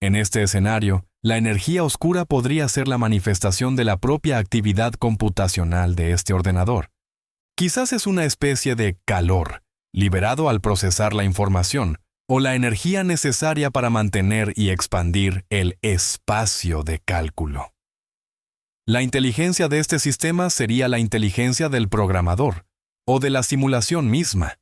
En este escenario, la energía oscura podría ser la manifestación de la propia actividad computacional de este ordenador. Quizás es una especie de calor, liberado al procesar la información, o la energía necesaria para mantener y expandir el espacio de cálculo. La inteligencia de este sistema sería la inteligencia del programador, o de la simulación misma.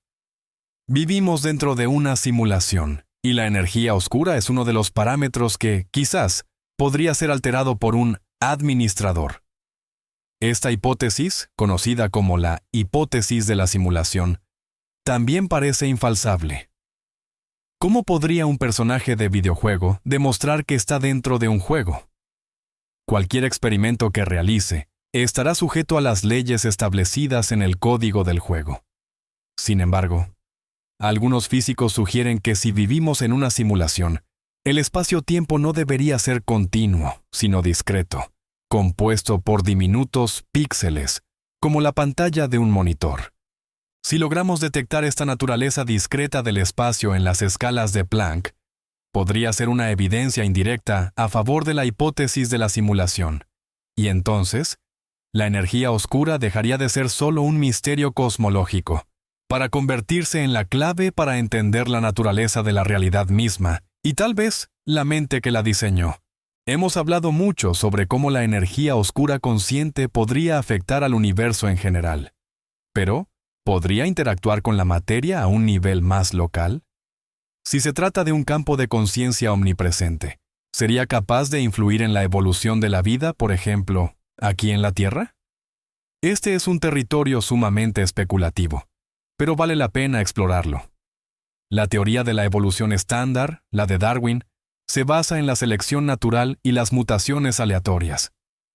Vivimos dentro de una simulación, y la energía oscura es uno de los parámetros que, quizás, podría ser alterado por un administrador. Esta hipótesis, conocida como la hipótesis de la simulación, también parece infalsable. ¿Cómo podría un personaje de videojuego demostrar que está dentro de un juego? Cualquier experimento que realice, estará sujeto a las leyes establecidas en el código del juego. Sin embargo, algunos físicos sugieren que si vivimos en una simulación, el espacio-tiempo no debería ser continuo, sino discreto, compuesto por diminutos píxeles, como la pantalla de un monitor. Si logramos detectar esta naturaleza discreta del espacio en las escalas de Planck, podría ser una evidencia indirecta a favor de la hipótesis de la simulación. Y entonces, la energía oscura dejaría de ser solo un misterio cosmológico, para convertirse en la clave para entender la naturaleza de la realidad misma, y tal vez la mente que la diseñó. Hemos hablado mucho sobre cómo la energía oscura consciente podría afectar al universo en general. Pero, ¿podría interactuar con la materia a un nivel más local? Si se trata de un campo de conciencia omnipresente, ¿sería capaz de influir en la evolución de la vida, por ejemplo, aquí en la Tierra? Este es un territorio sumamente especulativo, pero vale la pena explorarlo. La teoría de la evolución estándar, la de Darwin, se basa en la selección natural y las mutaciones aleatorias.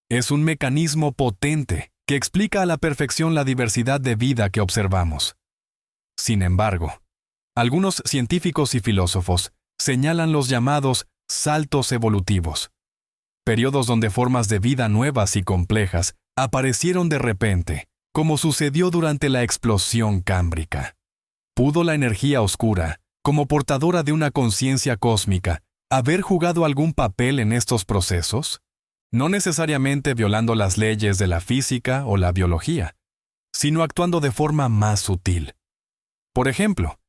Es un mecanismo potente que explica a la perfección la diversidad de vida que observamos. Sin embargo, algunos científicos y filósofos señalan los llamados saltos evolutivos, periodos donde formas de vida nuevas y complejas aparecieron de repente, como sucedió durante la explosión cámbrica. ¿Pudo la energía oscura, como portadora de una conciencia cósmica, haber jugado algún papel en estos procesos? No necesariamente violando las leyes de la física o la biología, sino actuando de forma más sutil. Por ejemplo,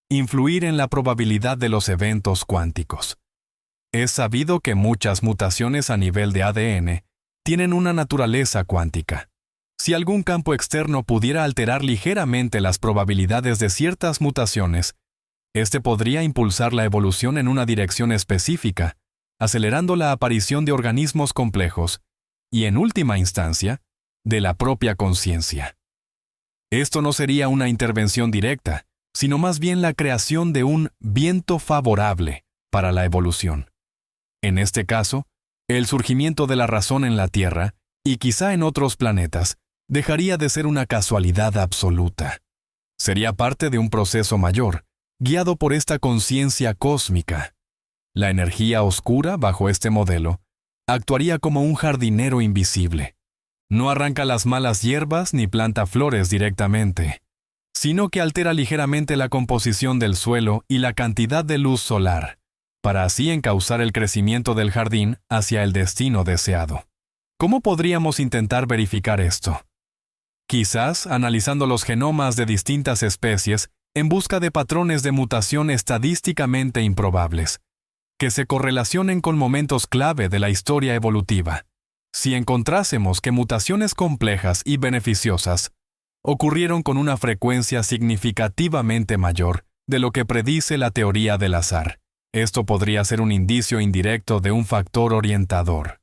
influir en la probabilidad de los eventos cuánticos. Es sabido que muchas mutaciones a nivel de ADN tienen una naturaleza cuántica. Si algún campo externo pudiera alterar ligeramente las probabilidades de ciertas mutaciones, este podría impulsar la evolución en una dirección específica, acelerando la aparición de organismos complejos y, en última instancia, de la propia conciencia. Esto no sería una intervención directa, sino más bien la creación de un viento favorable para la evolución. En este caso, el surgimiento de la razón en la Tierra, y quizá en otros planetas, dejaría de ser una casualidad absoluta. Sería parte de un proceso mayor, guiado por esta conciencia cósmica. La energía oscura, bajo este modelo, actuaría como un jardinero invisible. No arranca las malas hierbas ni planta flores directamente, sino que altera ligeramente la composición del suelo y la cantidad de luz solar, para así encauzar el crecimiento del jardín hacia el destino deseado. ¿Cómo podríamos intentar verificar esto? Quizás analizando los genomas de distintas especies en busca de patrones de mutación estadísticamente improbables, que se correlacionen con momentos clave de la historia evolutiva. Si encontrásemos que mutaciones complejas y beneficiosas ocurrieron con una frecuencia significativamente mayor de lo que predice la teoría del azar, esto podría ser un indicio indirecto de un factor orientador.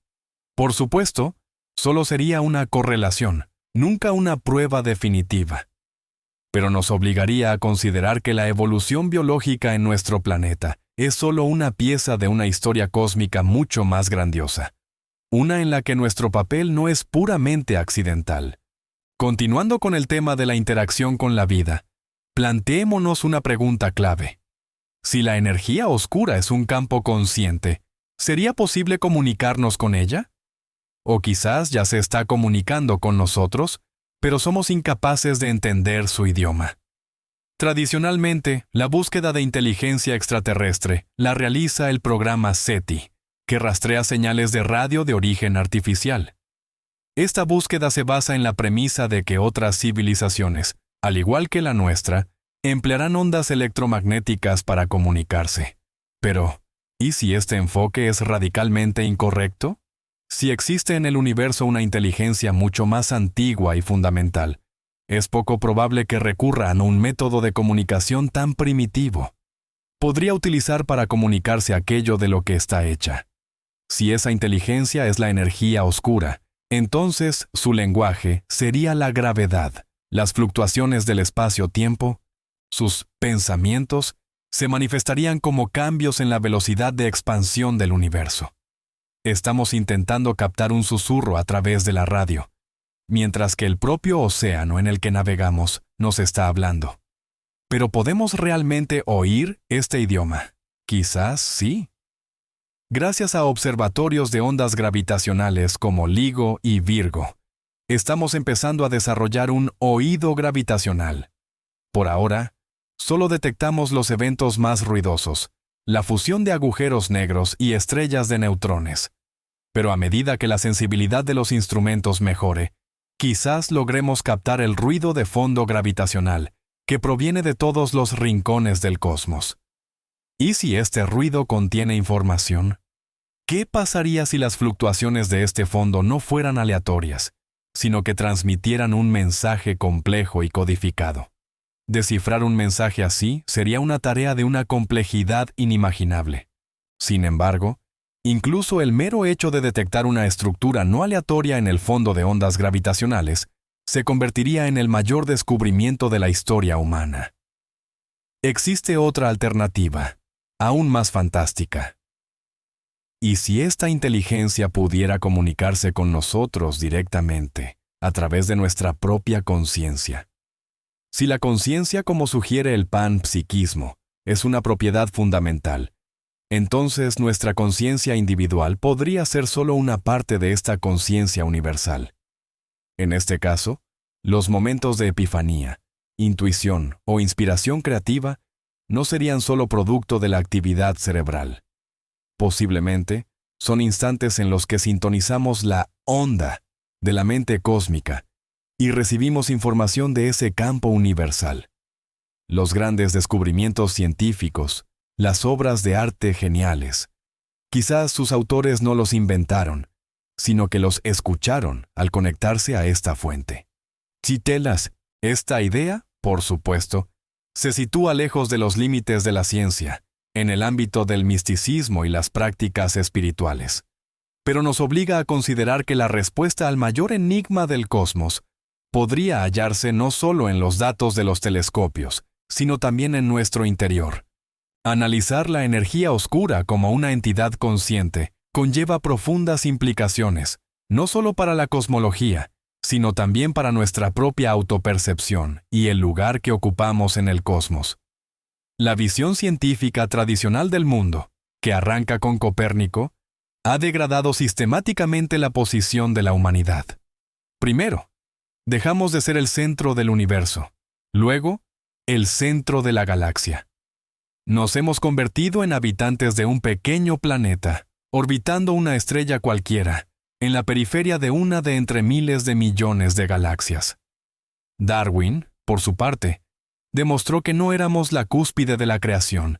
Por supuesto, solo sería una correlación, nunca una prueba definitiva. Pero nos obligaría a considerar que la evolución biológica en nuestro planeta es solo una pieza de una historia cósmica mucho más grandiosa, una en la que nuestro papel no es puramente accidental. Continuando con el tema de la interacción con la vida, planteémonos una pregunta clave. Si la energía oscura es un campo consciente, ¿sería posible comunicarnos con ella? O quizás ya se está comunicando con nosotros, pero somos incapaces de entender su idioma. Tradicionalmente, la búsqueda de inteligencia extraterrestre la realiza el programa SETI, que rastrea señales de radio de origen artificial. Esta búsqueda se basa en la premisa de que otras civilizaciones, al igual que la nuestra, emplearán ondas electromagnéticas para comunicarse. Pero, ¿y si este enfoque es radicalmente incorrecto? Si existe en el universo una inteligencia mucho más antigua y fundamental, es poco probable que recurran a un método de comunicación tan primitivo. Podría utilizar para comunicarse aquello de lo que está hecha. Si esa inteligencia es la energía oscura, entonces su lenguaje sería la gravedad. Las fluctuaciones del espacio-tiempo, sus pensamientos, se manifestarían como cambios en la velocidad de expansión del universo. Estamos intentando captar un susurro a través de la radio, mientras que el propio océano en el que navegamos nos está hablando. ¿Pero podemos realmente oír este idioma? Quizás sí. Gracias a observatorios de ondas gravitacionales como LIGO y Virgo, estamos empezando a desarrollar un oído gravitacional. Por ahora, solo detectamos los eventos más ruidosos, la fusión de agujeros negros y estrellas de neutrones. Pero a medida que la sensibilidad de los instrumentos mejore, quizás logremos captar el ruido de fondo gravitacional que proviene de todos los rincones del cosmos. ¿Y si este ruido contiene información? ¿Qué pasaría si las fluctuaciones de este fondo no fueran aleatorias, sino que transmitieran un mensaje complejo y codificado? Descifrar un mensaje así sería una tarea de una complejidad inimaginable. Sin embargo, incluso el mero hecho de detectar una estructura no aleatoria en el fondo de ondas gravitacionales se convertiría en el mayor descubrimiento de la historia humana. Existe otra alternativa, aún más fantástica. ¿Y si esta inteligencia pudiera comunicarse con nosotros directamente, a través de nuestra propia conciencia? Si la conciencia, como sugiere el panpsiquismo, es una propiedad fundamental, entonces nuestra conciencia individual podría ser solo una parte de esta conciencia universal. En este caso, los momentos de epifanía, intuición o inspiración creativa no serían solo producto de la actividad cerebral. Posiblemente, son instantes en los que sintonizamos la onda de la mente cósmica y recibimos información de ese campo universal. Los grandes descubrimientos científicos, las obras de arte geniales, quizás sus autores no los inventaron, sino que los escucharon al conectarse a esta fuente. Citelas, esta idea, por supuesto, se sitúa lejos de los límites de la ciencia, en el ámbito del misticismo y las prácticas espirituales. Pero nos obliga a considerar que la respuesta al mayor enigma del cosmos podría hallarse no solo en los datos de los telescopios, sino también en nuestro interior. Analizar la energía oscura como una entidad consciente conlleva profundas implicaciones, no solo para la cosmología, sino también para nuestra propia autopercepción y el lugar que ocupamos en el cosmos. La visión científica tradicional del mundo, que arranca con Copérnico, ha degradado sistemáticamente la posición de la humanidad. Primero, dejamos de ser el centro del universo. Luego, el centro de la galaxia. Nos hemos convertido en habitantes de un pequeño planeta, orbitando una estrella cualquiera, en la periferia de una de entre miles de millones de galaxias. Darwin, por su parte, demostró que no éramos la cúspide de la creación,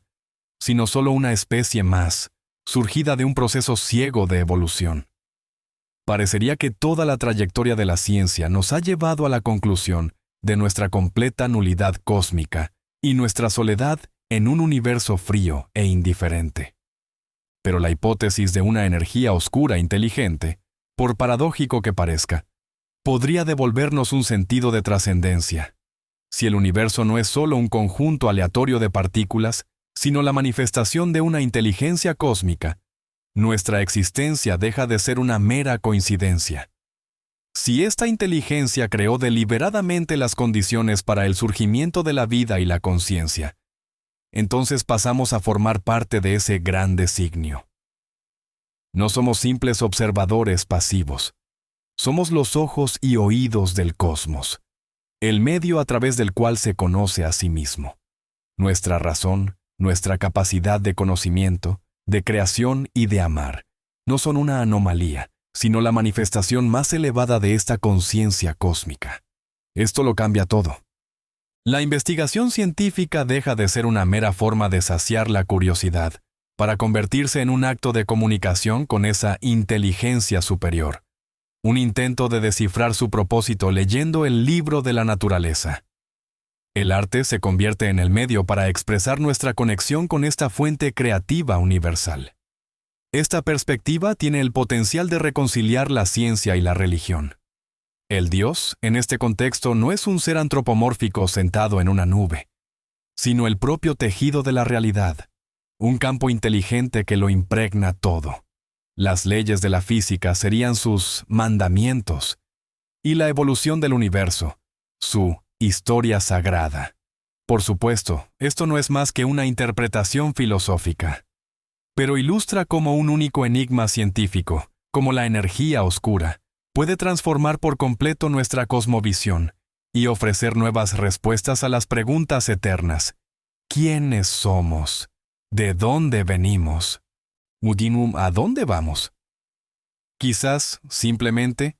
sino solo una especie más, surgida de un proceso ciego de evolución. Parecería que toda la trayectoria de la ciencia nos ha llevado a la conclusión de nuestra completa nulidad cósmica y nuestra soledad en un universo frío e indiferente. Pero la hipótesis de una energía oscura inteligente, por paradójico que parezca, podría devolvernos un sentido de trascendencia. Si el universo no es solo un conjunto aleatorio de partículas, sino la manifestación de una inteligencia cósmica, nuestra existencia deja de ser una mera coincidencia. Si esta inteligencia creó deliberadamente las condiciones para el surgimiento de la vida y la conciencia, entonces pasamos a formar parte de ese gran designio. No somos simples observadores pasivos. Somos los ojos y oídos del cosmos, el medio a través del cual se conoce a sí mismo. Nuestra razón, nuestra capacidad de conocimiento, de creación y de amar, no son una anomalía, sino la manifestación más elevada de esta conciencia cósmica. Esto lo cambia todo. La investigación científica deja de ser una mera forma de saciar la curiosidad, para convertirse en un acto de comunicación con esa inteligencia superior. Un intento de descifrar su propósito leyendo el libro de la naturaleza. El arte se convierte en el medio para expresar nuestra conexión con esta fuente creativa universal. Esta perspectiva tiene el potencial de reconciliar la ciencia y la religión. El Dios, en este contexto, no es un ser antropomórfico sentado en una nube, sino el propio tejido de la realidad, un campo inteligente que lo impregna todo. Las leyes de la física serían sus mandamientos, y la evolución del universo, su historia sagrada. Por supuesto, esto no es más que una interpretación filosófica, pero ilustra cómo un único enigma científico, como la energía oscura, puede transformar por completo nuestra cosmovisión y ofrecer nuevas respuestas a las preguntas eternas. ¿Quiénes somos? ¿De dónde venimos? Udinum, ¿a dónde vamos? Quizás, simplemente,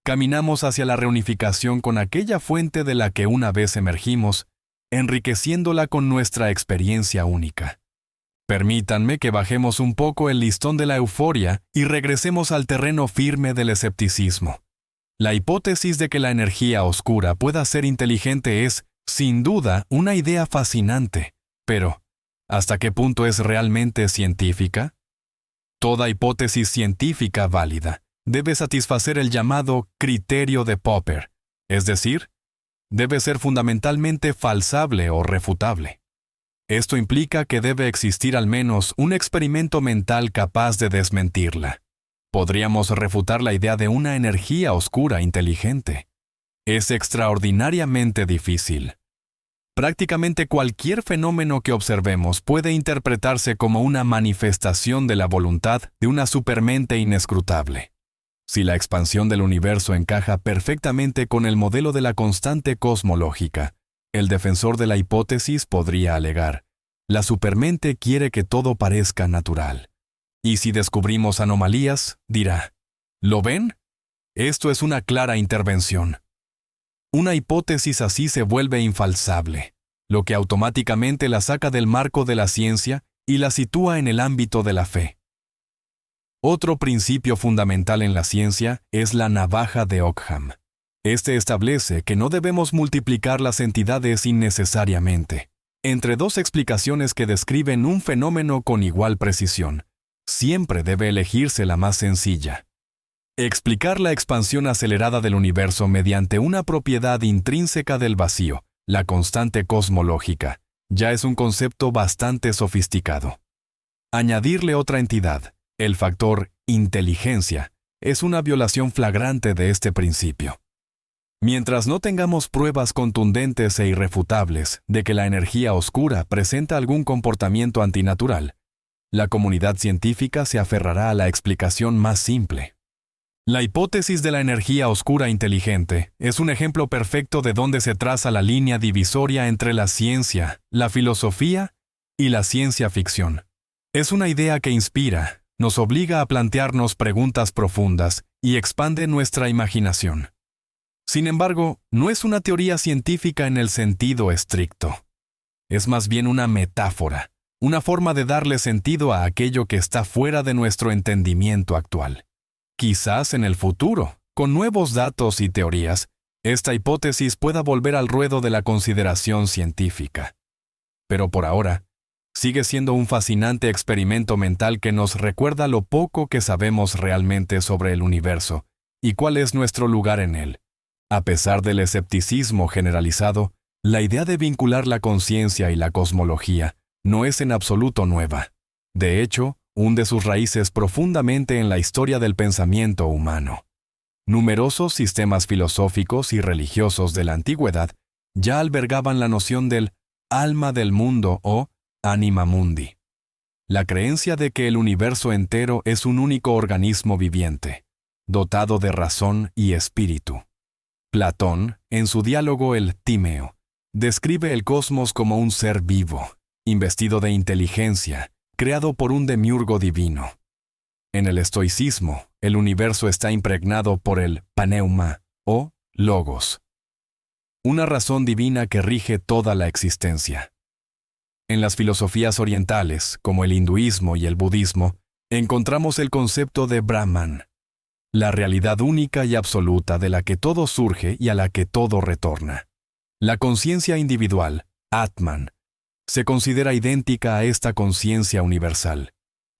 caminamos hacia la reunificación con aquella fuente de la que una vez emergimos, enriqueciéndola con nuestra experiencia única. Permítanme que bajemos un poco el listón de la euforia y regresemos al terreno firme del escepticismo. La hipótesis de que la energía oscura pueda ser inteligente es, sin duda, una idea fascinante, pero ¿hasta qué punto es realmente científica? Toda hipótesis científica válida debe satisfacer el llamado criterio de Popper, es decir, debe ser fundamentalmente falsable o refutable. Esto implica que debe existir al menos un experimento mental capaz de desmentirla. Podríamos refutar la idea de una energía oscura inteligente. Es extraordinariamente difícil. Prácticamente cualquier fenómeno que observemos puede interpretarse como una manifestación de la voluntad de una supermente inescrutable. Si la expansión del universo encaja perfectamente con el modelo de la constante cosmológica, el defensor de la hipótesis podría alegar: la supermente quiere que todo parezca natural. Y si descubrimos anomalías, dirá: ¿lo ven? Esto es una clara intervención. Una hipótesis así se vuelve infalsable, lo que automáticamente la saca del marco de la ciencia y la sitúa en el ámbito de la fe. Otro principio fundamental en la ciencia es la navaja de Ockham. Este establece que no debemos multiplicar las entidades innecesariamente. Entre dos explicaciones que describen un fenómeno con igual precisión, siempre debe elegirse la más sencilla. Explicar la expansión acelerada del universo mediante una propiedad intrínseca del vacío, la constante cosmológica, ya es un concepto bastante sofisticado. Añadirle otra entidad, el factor inteligencia, es una violación flagrante de este principio. Mientras no tengamos pruebas contundentes e irrefutables de que la energía oscura presenta algún comportamiento antinatural, la comunidad científica se aferrará a la explicación más simple. La hipótesis de la energía oscura inteligente es un ejemplo perfecto de dónde se traza la línea divisoria entre la ciencia, la filosofía y la ciencia ficción. Es una idea que inspira, nos obliga a plantearnos preguntas profundas y expande nuestra imaginación. Sin embargo, no es una teoría científica en el sentido estricto. Es más bien una metáfora, una forma de darle sentido a aquello que está fuera de nuestro entendimiento actual. Quizás en el futuro, con nuevos datos y teorías, esta hipótesis pueda volver al ruedo de la consideración científica. Pero por ahora, sigue siendo un fascinante experimento mental que nos recuerda lo poco que sabemos realmente sobre el universo y cuál es nuestro lugar en él. A pesar del escepticismo generalizado, la idea de vincular la conciencia y la cosmología no es en absoluto nueva. De hecho, hunde sus raíces profundamente en la historia del pensamiento humano. Numerosos sistemas filosóficos y religiosos de la antigüedad ya albergaban la noción del alma del mundo o anima mundi, la creencia de que el universo entero es un único organismo viviente, dotado de razón y espíritu. Platón, en su diálogo El Tímeo, describe el cosmos como un ser vivo, investido de inteligencia, creado por un demiurgo divino. En el estoicismo, el universo está impregnado por el paneuma, o logos, una razón divina que rige toda la existencia. En las filosofías orientales, como el hinduismo y el budismo, encontramos el concepto de Brahman, la realidad única y absoluta de la que todo surge y a la que todo retorna. La conciencia individual, Atman, se considera idéntica a esta conciencia universal.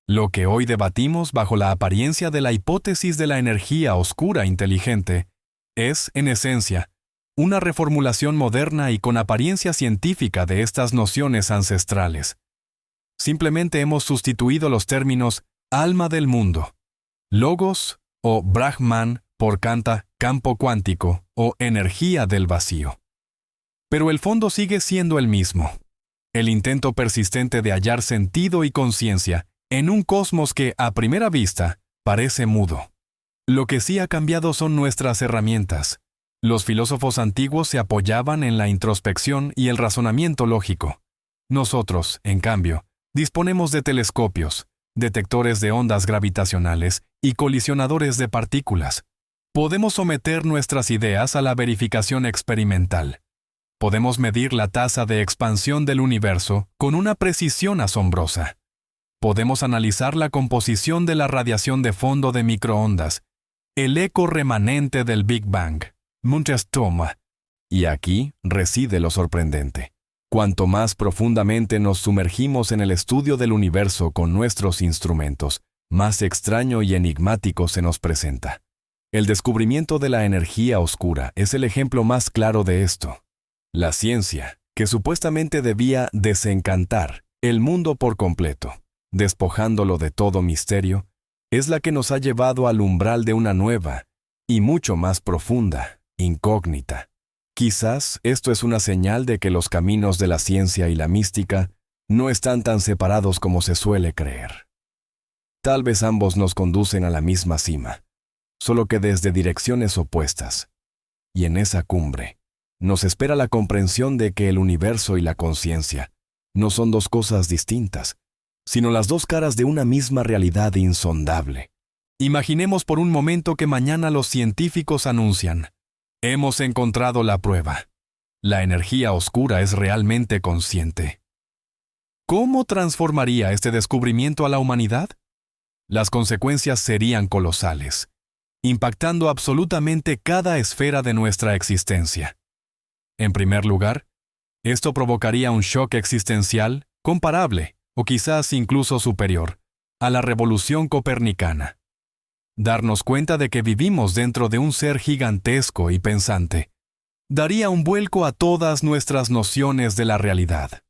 Lo que hoy debatimos bajo la apariencia de la hipótesis de la energía oscura inteligente es, en esencia, una reformulación moderna y con apariencia científica de estas nociones ancestrales. Simplemente hemos sustituido los términos alma del mundo, logos o Brahman por campo cuántico o energía del vacío. Pero el fondo sigue siendo el mismo. El intento persistente de hallar sentido y conciencia en un cosmos que, a primera vista, parece mudo. Lo que sí ha cambiado son nuestras herramientas. Los filósofos antiguos se apoyaban en la introspección y el razonamiento lógico. Nosotros, en cambio, disponemos de telescopios, detectores de ondas gravitacionales y colisionadores de partículas. Podemos someter nuestras ideas a la verificación experimental. Podemos medir la tasa de expansión del universo con una precisión asombrosa. Podemos analizar la composición de la radiación de fondo de microondas, el eco remanente del Big Bang, Munterstoma. Y aquí reside lo sorprendente. Cuanto más profundamente nos sumergimos en el estudio del universo con nuestros instrumentos, más extraño y enigmático se nos presenta. El descubrimiento de la energía oscura es el ejemplo más claro de esto. La ciencia, que supuestamente debía desencantar el mundo por completo, despojándolo de todo misterio, es la que nos ha llevado al umbral de una nueva y mucho más profunda incógnita. Quizás esto es una señal de que los caminos de la ciencia y la mística no están tan separados como se suele creer. Tal vez ambos nos conducen a la misma cima, solo que desde direcciones opuestas. Y en esa cumbre, nos espera la comprensión de que el universo y la conciencia no son dos cosas distintas, sino las dos caras de una misma realidad insondable. Imaginemos por un momento que mañana los científicos anuncian: hemos encontrado la prueba. La energía oscura es realmente consciente. ¿Cómo transformaría este descubrimiento a la humanidad? Las consecuencias serían colosales, impactando absolutamente cada esfera de nuestra existencia. En primer lugar, esto provocaría un shock existencial comparable, o quizás incluso superior, a la revolución copernicana. Darnos cuenta de que vivimos dentro de un ser gigantesco y pensante daría un vuelco a todas nuestras nociones de la realidad.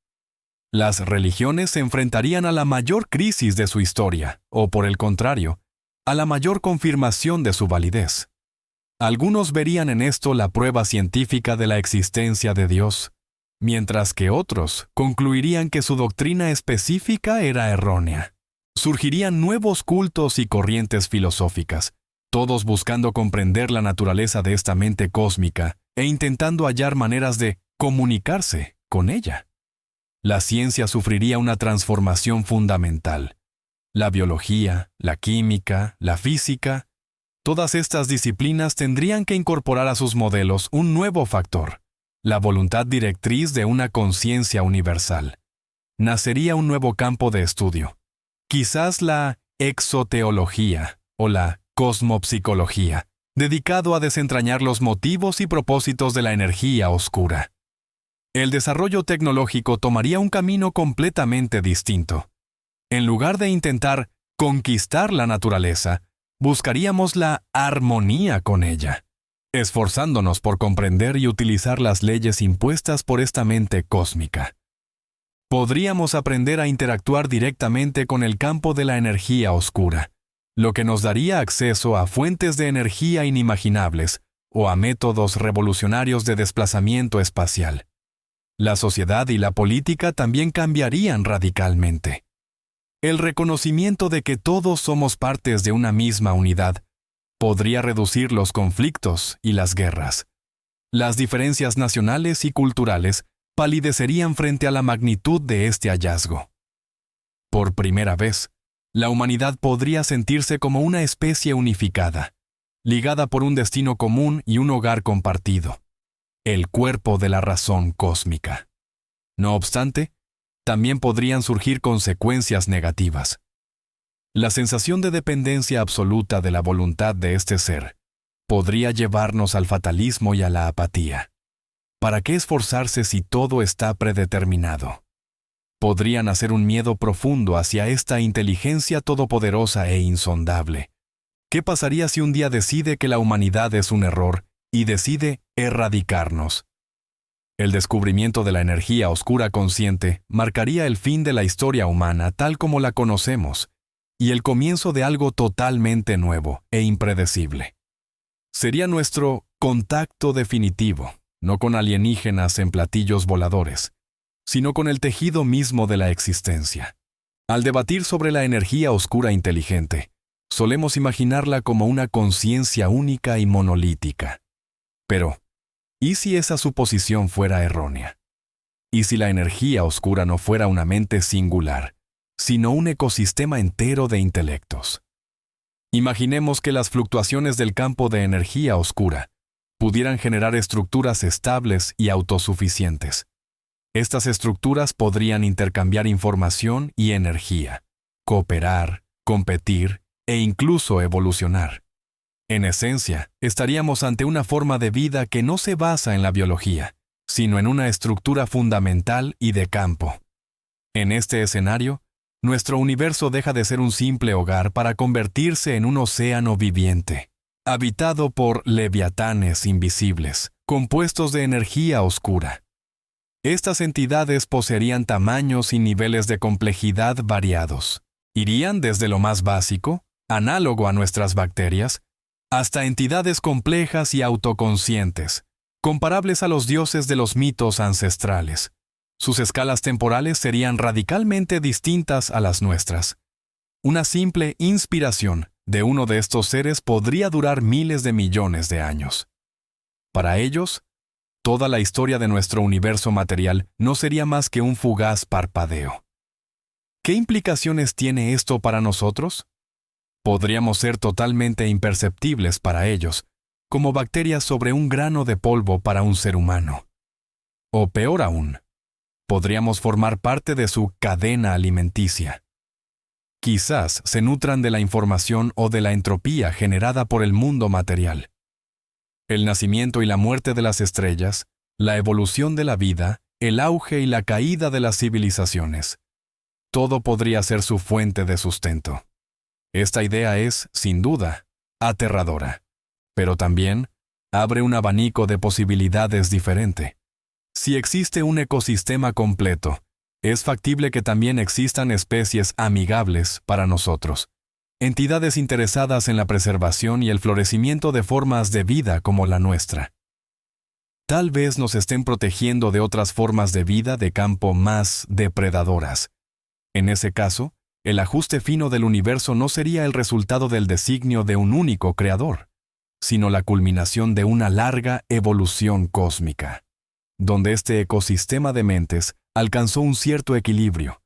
Las religiones se enfrentarían a la mayor crisis de su historia, o por el contrario, a la mayor confirmación de su validez. Algunos verían en esto la prueba científica de la existencia de Dios, mientras que otros concluirían que su doctrina específica era errónea. Surgirían nuevos cultos y corrientes filosóficas, todos buscando comprender la naturaleza de esta mente cósmica e intentando hallar maneras de comunicarse con ella. La ciencia sufriría una transformación fundamental. La biología, la química, la física, todas estas disciplinas tendrían que incorporar a sus modelos un nuevo factor: la voluntad directriz de una conciencia universal. Nacería un nuevo campo de estudio, quizás la exoteología o la cosmopsicología, dedicado a desentrañar los motivos y propósitos de la energía oscura. El desarrollo tecnológico tomaría un camino completamente distinto. En lugar de intentar conquistar la naturaleza, buscaríamos la armonía con ella, esforzándonos por comprender y utilizar las leyes impuestas por esta mente cósmica. Podríamos aprender a interactuar directamente con el campo de la energía oscura, lo que nos daría acceso a fuentes de energía inimaginables o a métodos revolucionarios de desplazamiento espacial. La sociedad y la política también cambiarían radicalmente. El reconocimiento de que todos somos partes de una misma unidad podría reducir los conflictos y las guerras. Las diferencias nacionales y culturales palidecerían frente a la magnitud de este hallazgo. Por primera vez, la humanidad podría sentirse como una especie unificada, ligada por un destino común y un hogar compartido: el cuerpo de la razón cósmica. No obstante, también podrían surgir consecuencias negativas. La sensación de dependencia absoluta de la voluntad de este ser podría llevarnos al fatalismo y a la apatía. ¿Para qué esforzarse si todo está predeterminado? Podría nacer un miedo profundo hacia esta inteligencia todopoderosa e insondable. ¿Qué pasaría si un día decide que la humanidad es un error y decide erradicarnos? El descubrimiento de la energía oscura consciente marcaría el fin de la historia humana tal como la conocemos y el comienzo de algo totalmente nuevo e impredecible. Sería nuestro contacto definitivo, no con alienígenas en platillos voladores, sino con el tejido mismo de la existencia. Al debatir sobre la energía oscura inteligente, solemos imaginarla como una conciencia única y monolítica. Pero, ¿y si esa suposición fuera errónea? ¿Y si la energía oscura no fuera una mente singular, sino un ecosistema entero de intelectos? Imaginemos que las fluctuaciones del campo de energía oscura pudieran generar estructuras estables y autosuficientes. Estas estructuras podrían intercambiar información y energía, cooperar, competir e incluso evolucionar. En esencia, estaríamos ante una forma de vida que no se basa en la biología, sino en una estructura fundamental y de campo. En este escenario, nuestro universo deja de ser un simple hogar para convertirse en un océano viviente, habitado por leviatanes invisibles, compuestos de energía oscura. Estas entidades poseerían tamaños y niveles de complejidad variados. Irían desde lo más básico, análogo a nuestras bacterias, hasta entidades complejas y autoconscientes, comparables a los dioses de los mitos ancestrales. Sus escalas temporales serían radicalmente distintas a las nuestras. Una simple inspiración de uno de estos seres podría durar miles de millones de años. Para ellos, toda la historia de nuestro universo material no sería más que un fugaz parpadeo. ¿Qué implicaciones tiene esto para nosotros? Podríamos ser totalmente imperceptibles para ellos, como bacterias sobre un grano de polvo para un ser humano. O peor aún, podríamos formar parte de su cadena alimenticia. Quizás se nutran de la información o de la entropía generada por el mundo material. El nacimiento y la muerte de las estrellas, la evolución de la vida, el auge y la caída de las civilizaciones. Todo podría ser su fuente de sustento. Esta idea es, sin duda, aterradora, pero también abre un abanico de posibilidades diferente. Si existe un ecosistema completo, es factible que también existan especies amigables para nosotros, entidades interesadas en la preservación y el florecimiento de formas de vida como la nuestra. Tal vez nos estén protegiendo de otras formas de vida de campo más depredadoras. En ese caso, el ajuste fino del universo no sería el resultado del designio de un único creador, sino la culminación de una larga evolución cósmica, donde este ecosistema de mentes alcanzó un cierto equilibrio,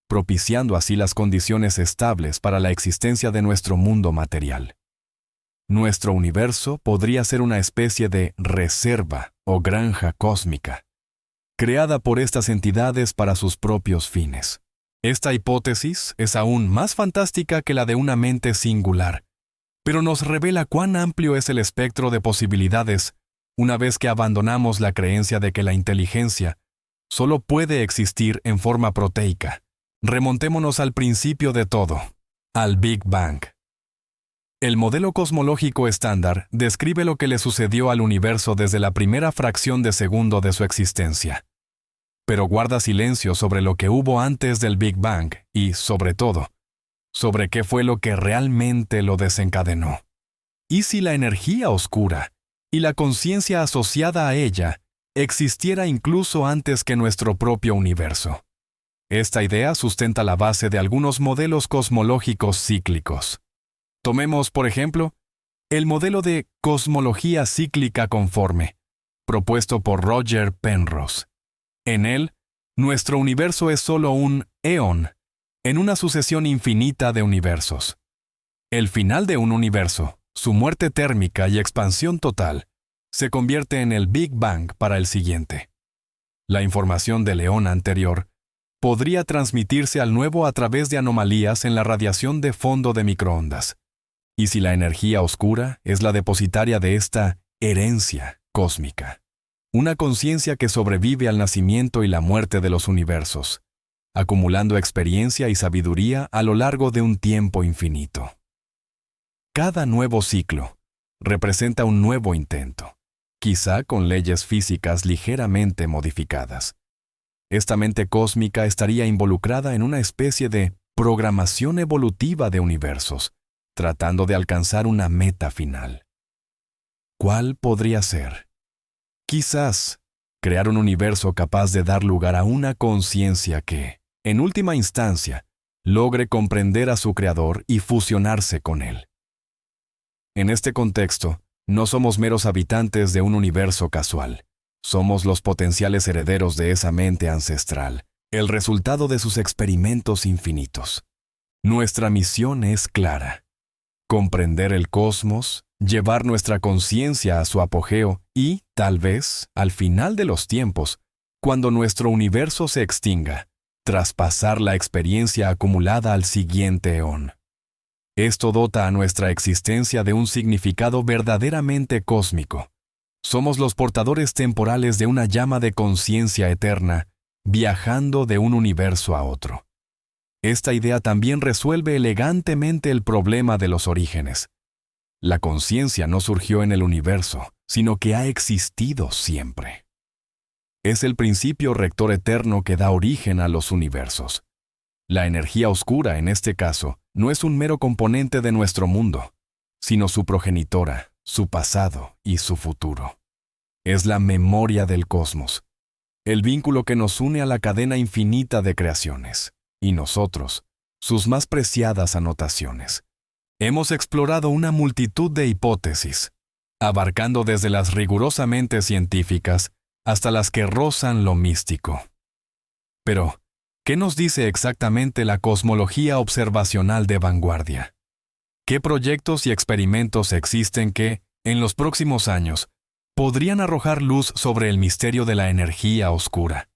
propiciando así las condiciones estables para la existencia de nuestro mundo material. Nuestro universo podría ser una especie de reserva o granja cósmica, creada por estas entidades para sus propios fines. Esta hipótesis es aún más fantástica que la de una mente singular, pero nos revela cuán amplio es el espectro de posibilidades una vez que abandonamos la creencia de que la inteligencia solo puede existir en forma proteica. Remontémonos al principio de todo, al Big Bang. El modelo cosmológico estándar describe lo que le sucedió al universo desde la primera fracción de segundo de su existencia, pero guarda silencio sobre lo que hubo antes del Big Bang y, sobre todo, sobre qué fue lo que realmente lo desencadenó. ¿Y si la energía oscura y la conciencia asociada a ella existiera incluso antes que nuestro propio universo? Esta idea sustenta la base de algunos modelos cosmológicos cíclicos. Tomemos, por ejemplo, el modelo de cosmología cíclica conforme, propuesto por Roger Penrose. En él, nuestro universo es solo un eón, en una sucesión infinita de universos. El final de un universo, su muerte térmica y expansión total, se convierte en el Big Bang para el siguiente. La información del eón anterior podría transmitirse al nuevo a través de anomalías en la radiación de fondo de microondas. Y si la energía oscura es la depositaria de esta herencia cósmica, una conciencia que sobrevive al nacimiento y la muerte de los universos, acumulando experiencia y sabiduría a lo largo de un tiempo infinito. Cada nuevo ciclo representa un nuevo intento, quizá con leyes físicas ligeramente modificadas. Esta mente cósmica estaría involucrada en una especie de programación evolutiva de universos, tratando de alcanzar una meta final. ¿cuál podría ser? Quizás crear un universo capaz de dar lugar a una conciencia que, en última instancia, logre comprender a su creador y fusionarse con él. En este contexto, no somos meros habitantes de un universo casual. Somos los potenciales herederos de esa mente ancestral, el resultado de sus experimentos infinitos. Nuestra misión es clara: comprender el cosmos, llevar nuestra conciencia a su apogeo y, tal vez, al final de los tiempos, cuando nuestro universo se extinga, traspasar la experiencia acumulada al siguiente eón. Esto dota a nuestra existencia de un significado verdaderamente cósmico. Somos los portadores temporales de una llama de conciencia eterna, viajando de un universo a otro. Esta idea también resuelve elegantemente el problema de los orígenes. La conciencia no surgió en el universo, sino que ha existido siempre. Es el principio rector eterno que da origen a los universos. La energía oscura, en este caso, no es un mero componente de nuestro mundo, sino su progenitora, su pasado y su futuro. Es la memoria del cosmos, el vínculo que nos une a la cadena infinita de creaciones, y nosotros, sus más preciadas anotaciones. Hemos explorado una multitud de hipótesis, abarcando desde las rigurosamente científicas hasta las que rozan lo místico. Pero, ¿qué nos dice exactamente la cosmología observacional de vanguardia? ¿Qué proyectos y experimentos existen que, en los próximos años, podrían arrojar luz sobre el misterio de la energía oscura?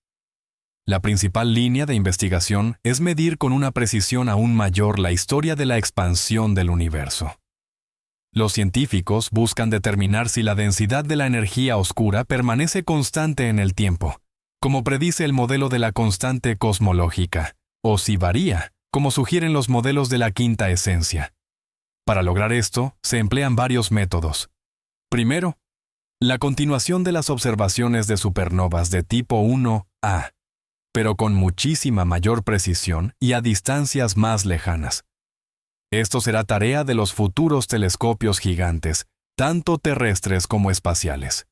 La principal línea de investigación es medir con una precisión aún mayor la historia de la expansión del universo. Los científicos buscan determinar si la densidad de la energía oscura permanece constante en el tiempo, como predice el modelo de la constante cosmológica, o si varía, como sugieren los modelos de la quinta esencia. Para lograr esto, se emplean varios métodos. Primero, la continuación de las observaciones de supernovas de tipo 1A, pero con muchísima mayor precisión y a distancias más lejanas. Esto será tarea de los futuros telescopios gigantes, tanto terrestres como espaciales.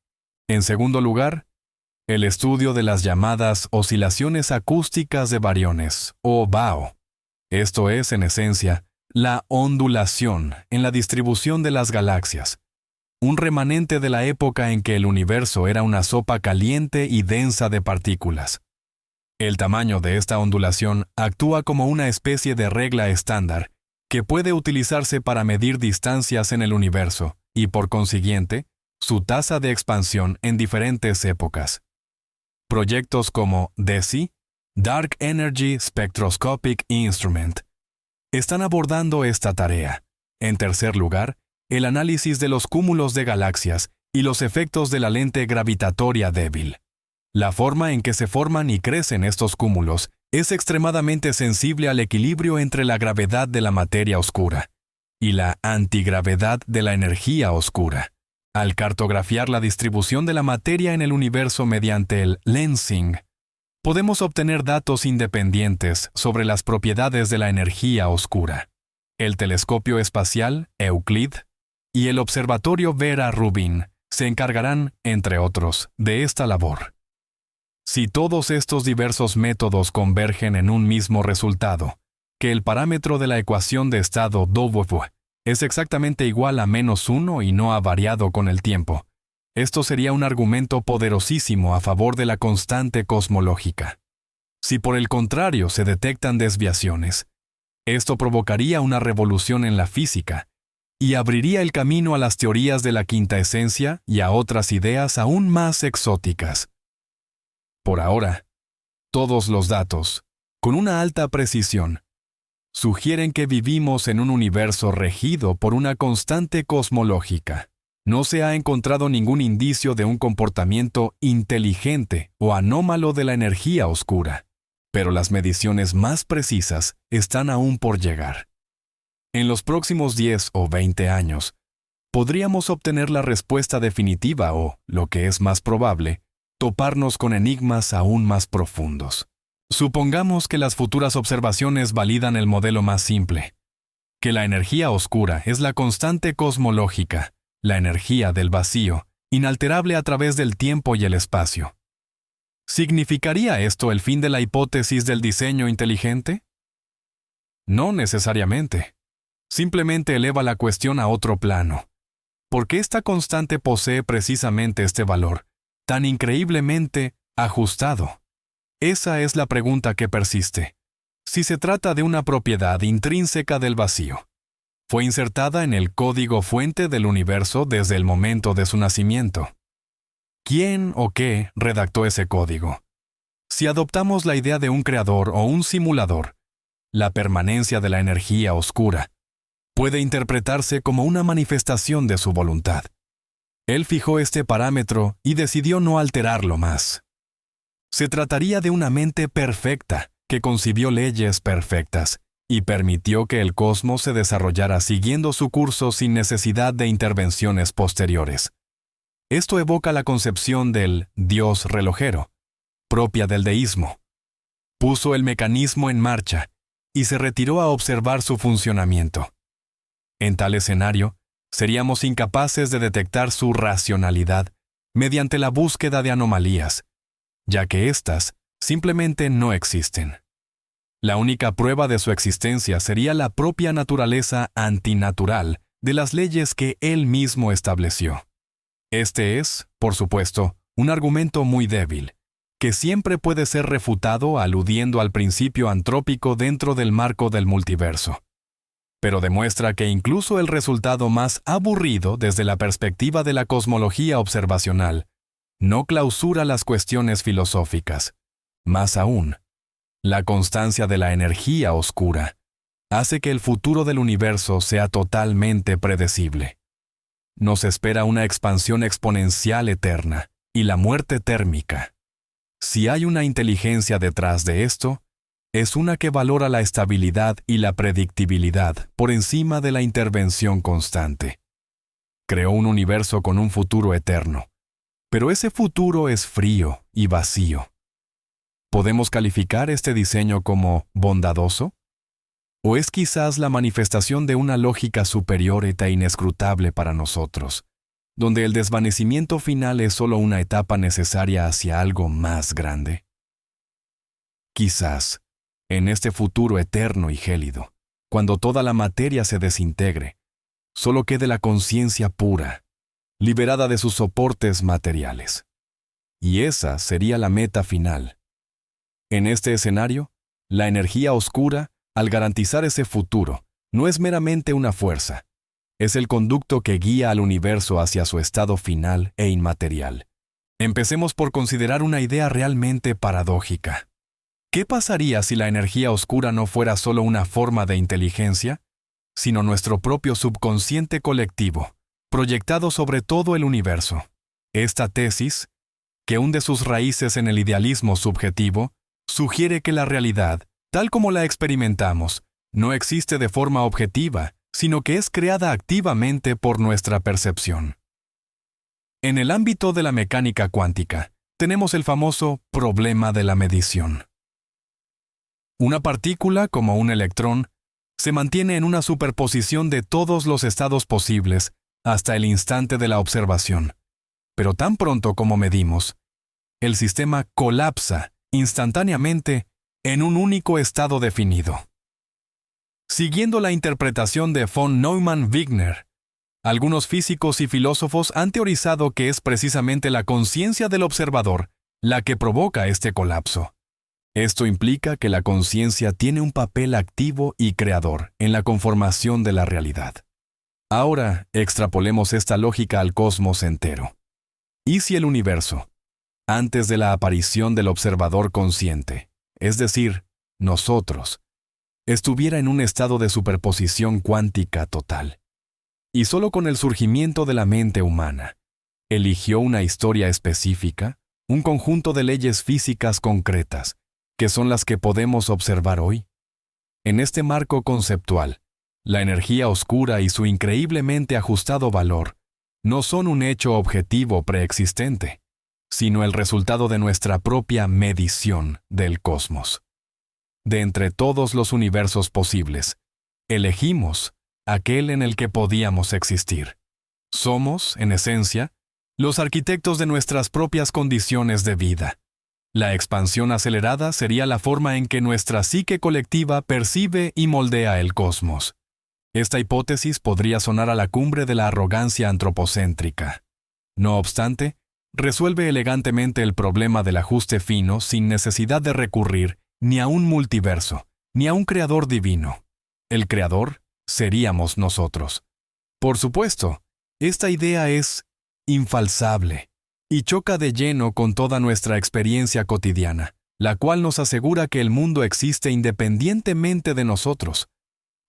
En segundo lugar, el estudio de las llamadas oscilaciones acústicas de bariones, o BAO. Esto es, en esencia, la ondulación en la distribución de las galaxias, un remanente de la época en que el universo era una sopa caliente y densa de partículas. El tamaño de esta ondulación actúa como una especie de regla estándar que puede utilizarse para medir distancias en el universo y, por consiguiente, su tasa de expansión en diferentes épocas. Proyectos como DESI, Dark Energy Spectroscopic Instrument, están abordando esta tarea. En tercer lugar, el análisis de los cúmulos de galaxias y los efectos de la lente gravitatoria débil. La forma en que se forman y crecen estos cúmulos es extremadamente sensible al equilibrio entre la gravedad de la materia oscura y la antigravedad de la energía oscura. Al cartografiar la distribución de la materia en el universo mediante el lensing, podemos obtener datos independientes sobre las propiedades de la energía oscura. El telescopio espacial Euclid y el observatorio Vera Rubin se encargarán, entre otros, de esta labor. Si todos estos diversos métodos convergen en un mismo resultado, que el parámetro de la ecuación de estado W es exactamente igual a -1 y no ha variado con el tiempo, esto sería un argumento poderosísimo a favor de la constante cosmológica. Si por el contrario se detectan desviaciones, esto provocaría una revolución en la física y abriría el camino a las teorías de la quinta esencia y a otras ideas aún más exóticas. Por ahora, todos los datos, con una alta precisión, sugieren que vivimos en un universo regido por una constante cosmológica. No se ha encontrado ningún indicio de un comportamiento inteligente o anómalo de la energía oscura, pero las mediciones más precisas están aún por llegar. En los próximos 10 o 20 años, podríamos obtener la respuesta definitiva o, lo que es más probable, toparnos con enigmas aún más profundos. Supongamos que las futuras observaciones validan el modelo más simple, que la energía oscura es la constante cosmológica, la energía del vacío, inalterable a través del tiempo y el espacio. ¿Significaría esto el fin de la hipótesis del diseño inteligente? No necesariamente. Simplemente eleva la cuestión a otro plano. ¿Por qué esta constante posee precisamente este valor, tan increíblemente ajustado? Esa es la pregunta que persiste. Si se trata de una propiedad intrínseca del vacío, fue insertada en el código fuente del universo desde el momento de su nacimiento. ¿Quién o qué redactó ese código? Si adoptamos la idea de un creador o un simulador, la permanencia de la energía oscura puede interpretarse como una manifestación de su voluntad. Él fijó este parámetro y decidió no alterarlo más. Se trataría de una mente perfecta que concibió leyes perfectas y permitió que el cosmos se desarrollara siguiendo su curso sin necesidad de intervenciones posteriores. Esto evoca la concepción del Dios relojero, propia del deísmo. Puso el mecanismo en marcha y se retiró a observar su funcionamiento. En tal escenario, seríamos incapaces de detectar su racionalidad mediante la búsqueda de anomalías, ya que éstas simplemente no existen. La única prueba de su existencia sería la propia naturaleza antinatural de las leyes que él mismo estableció. Este es, por supuesto, un argumento muy débil, que siempre puede ser refutado aludiendo al principio antrópico dentro del marco del multiverso. Pero demuestra que incluso el resultado más aburrido desde la perspectiva de la cosmología observacional no clausura las cuestiones filosóficas. Más aún, la constancia de la energía oscura hace que el futuro del universo sea totalmente predecible. Nos espera una expansión exponencial eterna y la muerte térmica. Si hay una inteligencia detrás de esto, es una que valora la estabilidad y la predictibilidad por encima de la intervención constante. Creó un universo con un futuro eterno, pero ese futuro es frío y vacío. ¿Podemos calificar este diseño como bondadoso? ¿O es quizás la manifestación de una lógica superior e inescrutable para nosotros, donde el desvanecimiento final es solo una etapa necesaria hacia algo más grande? Quizás, en este futuro eterno y gélido, cuando toda la materia se desintegre, solo quede la conciencia pura, liberada de sus soportes materiales. Y esa sería la meta final. En este escenario, la energía oscura, al garantizar ese futuro, no es meramente una fuerza, es el conducto que guía al universo hacia su estado final e inmaterial. Empecemos por considerar una idea realmente paradójica. ¿Qué pasaría si la energía oscura no fuera solo una forma de inteligencia, sino nuestro propio subconsciente colectivo, proyectado sobre todo el universo? Esta tesis, que hunde sus raíces en el idealismo subjetivo, sugiere que la realidad, tal como la experimentamos, no existe de forma objetiva, sino que es creada activamente por nuestra percepción. En el ámbito de la mecánica cuántica, tenemos el famoso problema de la medición. Una partícula, como un electrón, se mantiene en una superposición de todos los estados posibles hasta el instante de la observación. Pero tan pronto como medimos, el sistema colapsa instantáneamente en un único estado definido. Siguiendo la interpretación de von Neumann-Wigner, algunos físicos y filósofos han teorizado que es precisamente la conciencia del observador la que provoca este colapso. Esto implica que la conciencia tiene un papel activo y creador en la conformación de la realidad. Ahora, extrapolemos esta lógica al cosmos entero. ¿Y si el universo, antes de la aparición del observador consciente, es decir, nosotros, estuviera en un estado de superposición cuántica total, y solo con el surgimiento de la mente humana, eligió una historia específica, un conjunto de leyes físicas concretas, que son las que podemos observar hoy? En este marco conceptual, la energía oscura y su increíblemente ajustado valor no son un hecho objetivo preexistente, sino el resultado de nuestra propia medición del cosmos. De entre todos los universos posibles, elegimos aquel en el que podíamos existir. Somos, en esencia, los arquitectos de nuestras propias condiciones de vida. La expansión acelerada sería la forma en que nuestra psique colectiva percibe y moldea el cosmos. Esta hipótesis podría sonar a la cumbre de la arrogancia antropocéntrica. No obstante, resuelve elegantemente el problema del ajuste fino sin necesidad de recurrir ni a un multiverso, ni a un creador divino. El creador seríamos nosotros. Por supuesto, esta idea es infalsable y choca de lleno con toda nuestra experiencia cotidiana, la cual nos asegura que el mundo existe independientemente de nosotros,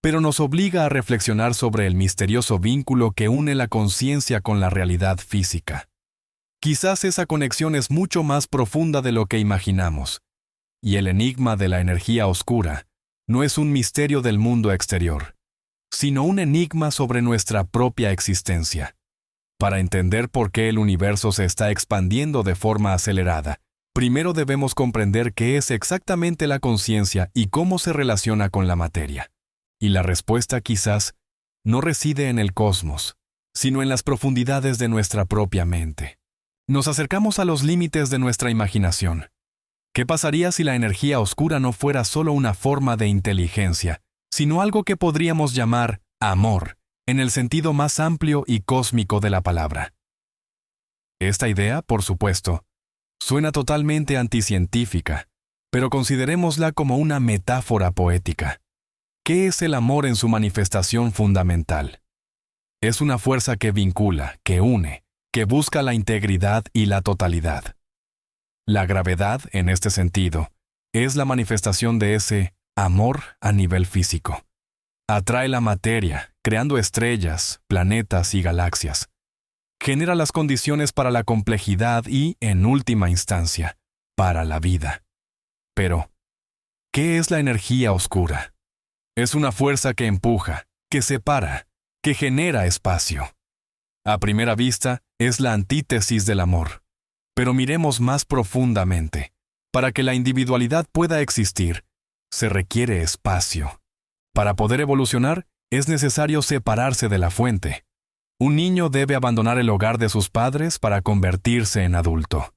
pero nos obliga a reflexionar sobre el misterioso vínculo que une la conciencia con la realidad física. Quizás esa conexión es mucho más profunda de lo que imaginamos, y el enigma de la energía oscura no es un misterio del mundo exterior, sino un enigma sobre nuestra propia existencia. Para entender por qué el universo se está expandiendo de forma acelerada, primero debemos comprender qué es exactamente la conciencia y cómo se relaciona con la materia. Y la respuesta quizás no reside en el cosmos, sino en las profundidades de nuestra propia mente. Nos acercamos a los límites de nuestra imaginación. ¿Qué pasaría si la energía oscura no fuera solo una forma de inteligencia, sino algo que podríamos llamar amor, en el sentido más amplio y cósmico de la palabra? Esta idea, por supuesto, suena totalmente anticientífica, pero considerémosla como una metáfora poética. ¿Qué es el amor en su manifestación fundamental? Es una fuerza que vincula, que une, que busca la integridad y la totalidad. La gravedad, en este sentido, es la manifestación de ese amor a nivel físico. Atrae la materia, creando estrellas, planetas y galaxias. Genera las condiciones para la complejidad y, en última instancia, para la vida. Pero, ¿qué es la energía oscura? Es una fuerza que empuja, que separa, que genera espacio. A primera vista, es la antítesis del amor. Pero miremos más profundamente. Para que la individualidad pueda existir, se requiere espacio. Para poder evolucionar, es necesario separarse de la fuente. Un niño debe abandonar el hogar de sus padres para convertirse en adulto.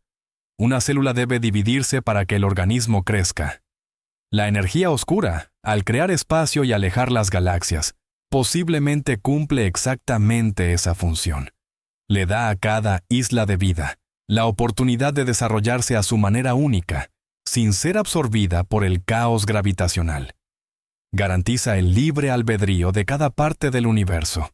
Una célula debe dividirse para que el organismo crezca. La energía oscura, al crear espacio y alejar las galaxias, posiblemente cumple exactamente esa función. Le da a cada isla de vida la oportunidad de desarrollarse a su manera única, sin ser absorbida por el caos gravitacional. Garantiza el libre albedrío de cada parte del universo.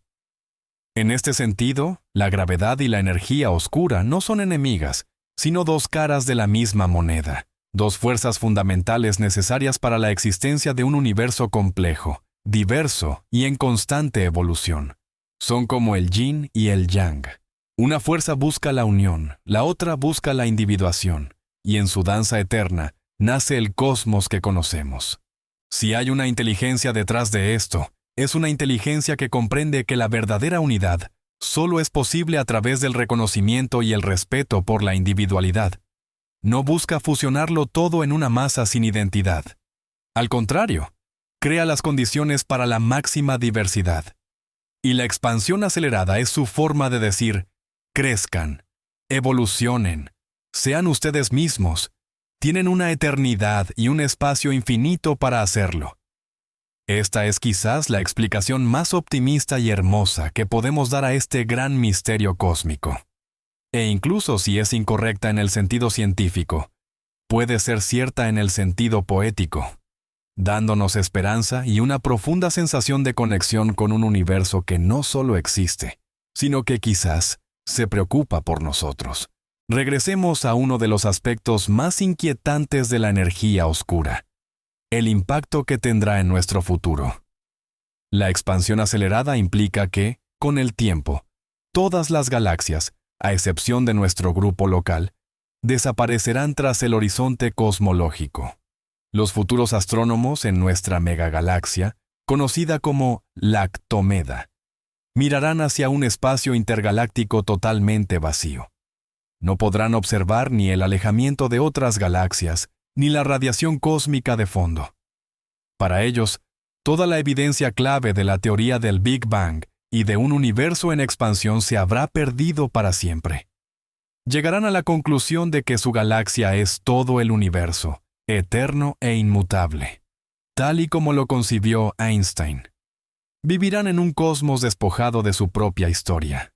En este sentido, la gravedad y la energía oscura no son enemigas, sino dos caras de la misma moneda, dos fuerzas fundamentales necesarias para la existencia de un universo complejo, diverso y en constante evolución. Son como el yin y el yang. Una fuerza busca la unión, la otra busca la individuación, y en su danza eterna nace el cosmos que conocemos. Si hay una inteligencia detrás de esto, es una inteligencia que comprende que la verdadera unidad solo es posible a través del reconocimiento y el respeto por la individualidad. No busca fusionarlo todo en una masa sin identidad. Al contrario, crea las condiciones para la máxima diversidad. Y la expansión acelerada es su forma de decir: crezcan, evolucionen, sean ustedes mismos. Tienen una eternidad y un espacio infinito para hacerlo. Esta es quizás la explicación más optimista y hermosa que podemos dar a este gran misterio cósmico. E incluso si es incorrecta en el sentido científico, puede ser cierta en el sentido poético, dándonos esperanza y una profunda sensación de conexión con un universo que no solo existe, sino que quizás se preocupa por nosotros. Regresemos a uno de los aspectos más inquietantes de la energía oscura: el impacto que tendrá en nuestro futuro. La expansión acelerada implica que, con el tiempo, todas las galaxias, a excepción de nuestro grupo local, desaparecerán tras el horizonte cosmológico. Los futuros astrónomos en nuestra megagalaxia, conocida como Lactomeda, mirarán hacia un espacio intergaláctico totalmente vacío. No podrán observar ni el alejamiento de otras galaxias, ni la radiación cósmica de fondo. Para ellos, toda la evidencia clave de la teoría del Big Bang y de un universo en expansión se habrá perdido para siempre. Llegarán a la conclusión de que su galaxia es todo el universo, eterno e inmutable, tal y como lo concibió Einstein. Vivirán en un cosmos despojado de su propia historia.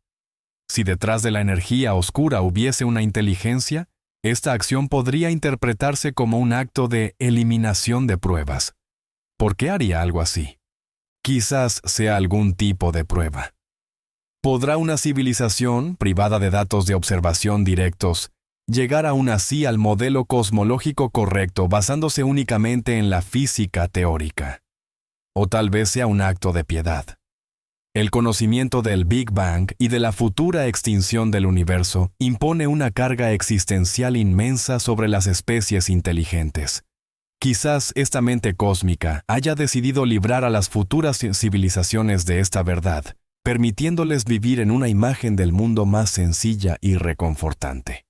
Si detrás de la energía oscura hubiese una inteligencia, esta acción podría interpretarse como un acto de eliminación de pruebas. ¿Por qué haría algo así? Quizás sea algún tipo de prueba. ¿Podrá una civilización, privada de datos de observación directos, llegar aún así al modelo cosmológico correcto basándose únicamente en la física teórica? O tal vez sea un acto de piedad. El conocimiento del Big Bang y de la futura extinción del universo impone una carga existencial inmensa sobre las especies inteligentes. Quizás esta mente cósmica haya decidido librar a las futuras civilizaciones de esta verdad, permitiéndoles vivir en una imagen del mundo más sencilla y reconfortante.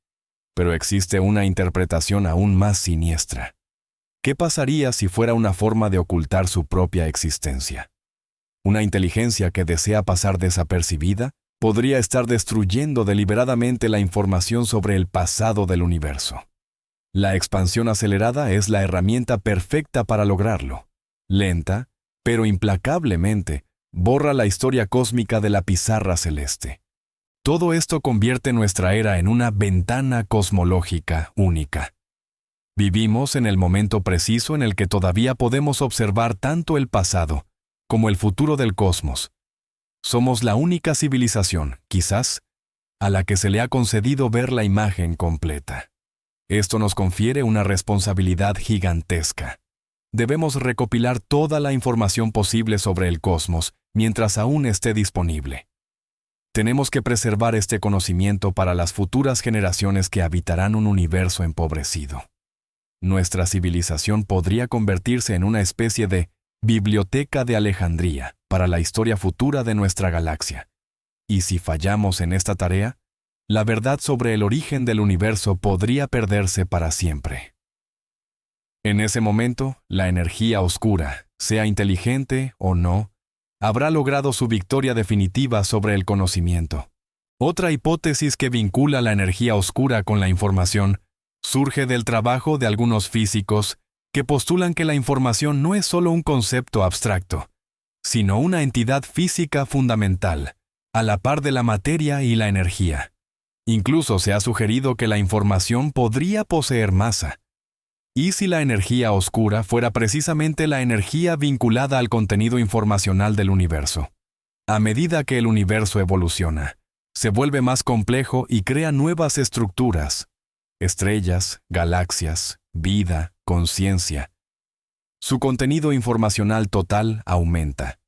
Pero existe una interpretación aún más siniestra. ¿Qué pasaría si fuera una forma de ocultar su propia existencia? Una inteligencia que desea pasar desapercibida podría estar destruyendo deliberadamente la información sobre el pasado del universo. La expansión acelerada es la herramienta perfecta para lograrlo. Lenta, pero implacablemente, borra la historia cósmica de la pizarra celeste. Todo esto convierte nuestra era en una ventana cosmológica única. Vivimos en el momento preciso en el que todavía podemos observar tanto el pasado como el futuro del cosmos. Somos la única civilización, quizás, a la que se le ha concedido ver la imagen completa. Esto nos confiere una responsabilidad gigantesca. Debemos recopilar toda la información posible sobre el cosmos mientras aún esté disponible. Tenemos que preservar este conocimiento para las futuras generaciones que habitarán un universo empobrecido. Nuestra civilización podría convertirse en una especie de biblioteca de Alejandría para la historia futura de nuestra galaxia. Y si fallamos en esta tarea, la verdad sobre el origen del universo podría perderse para siempre. En ese momento, la energía oscura, sea inteligente o no, habrá logrado su victoria definitiva sobre el conocimiento. Otra hipótesis que vincula la energía oscura con la información surge del trabajo de algunos físicos que postulan que la información no es solo un concepto abstracto, sino una entidad física fundamental, a la par de la materia y la energía. Incluso se ha sugerido que la información podría poseer masa. ¿Y si la energía oscura fuera precisamente la energía vinculada al contenido informacional del universo? A medida que el universo evoluciona, se vuelve más complejo y crea nuevas estructuras: estrellas, galaxias, vida, conciencia. Su contenido informacional total aumenta.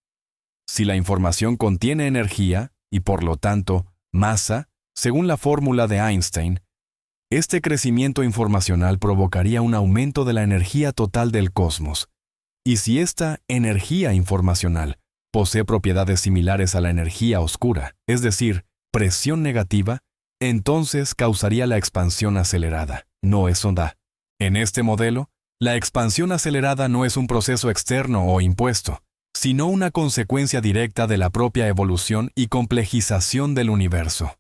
Si la información contiene energía, y por lo tanto, masa, según la fórmula de Einstein, este crecimiento informacional provocaría un aumento de la energía total del cosmos. Y si esta energía informacional posee propiedades similares a la energía oscura, es decir, presión negativa, entonces causaría la expansión acelerada. No es onda. En este modelo, la expansión acelerada no es un proceso externo o impuesto, sino una consecuencia directa de la propia evolución y complejización del universo.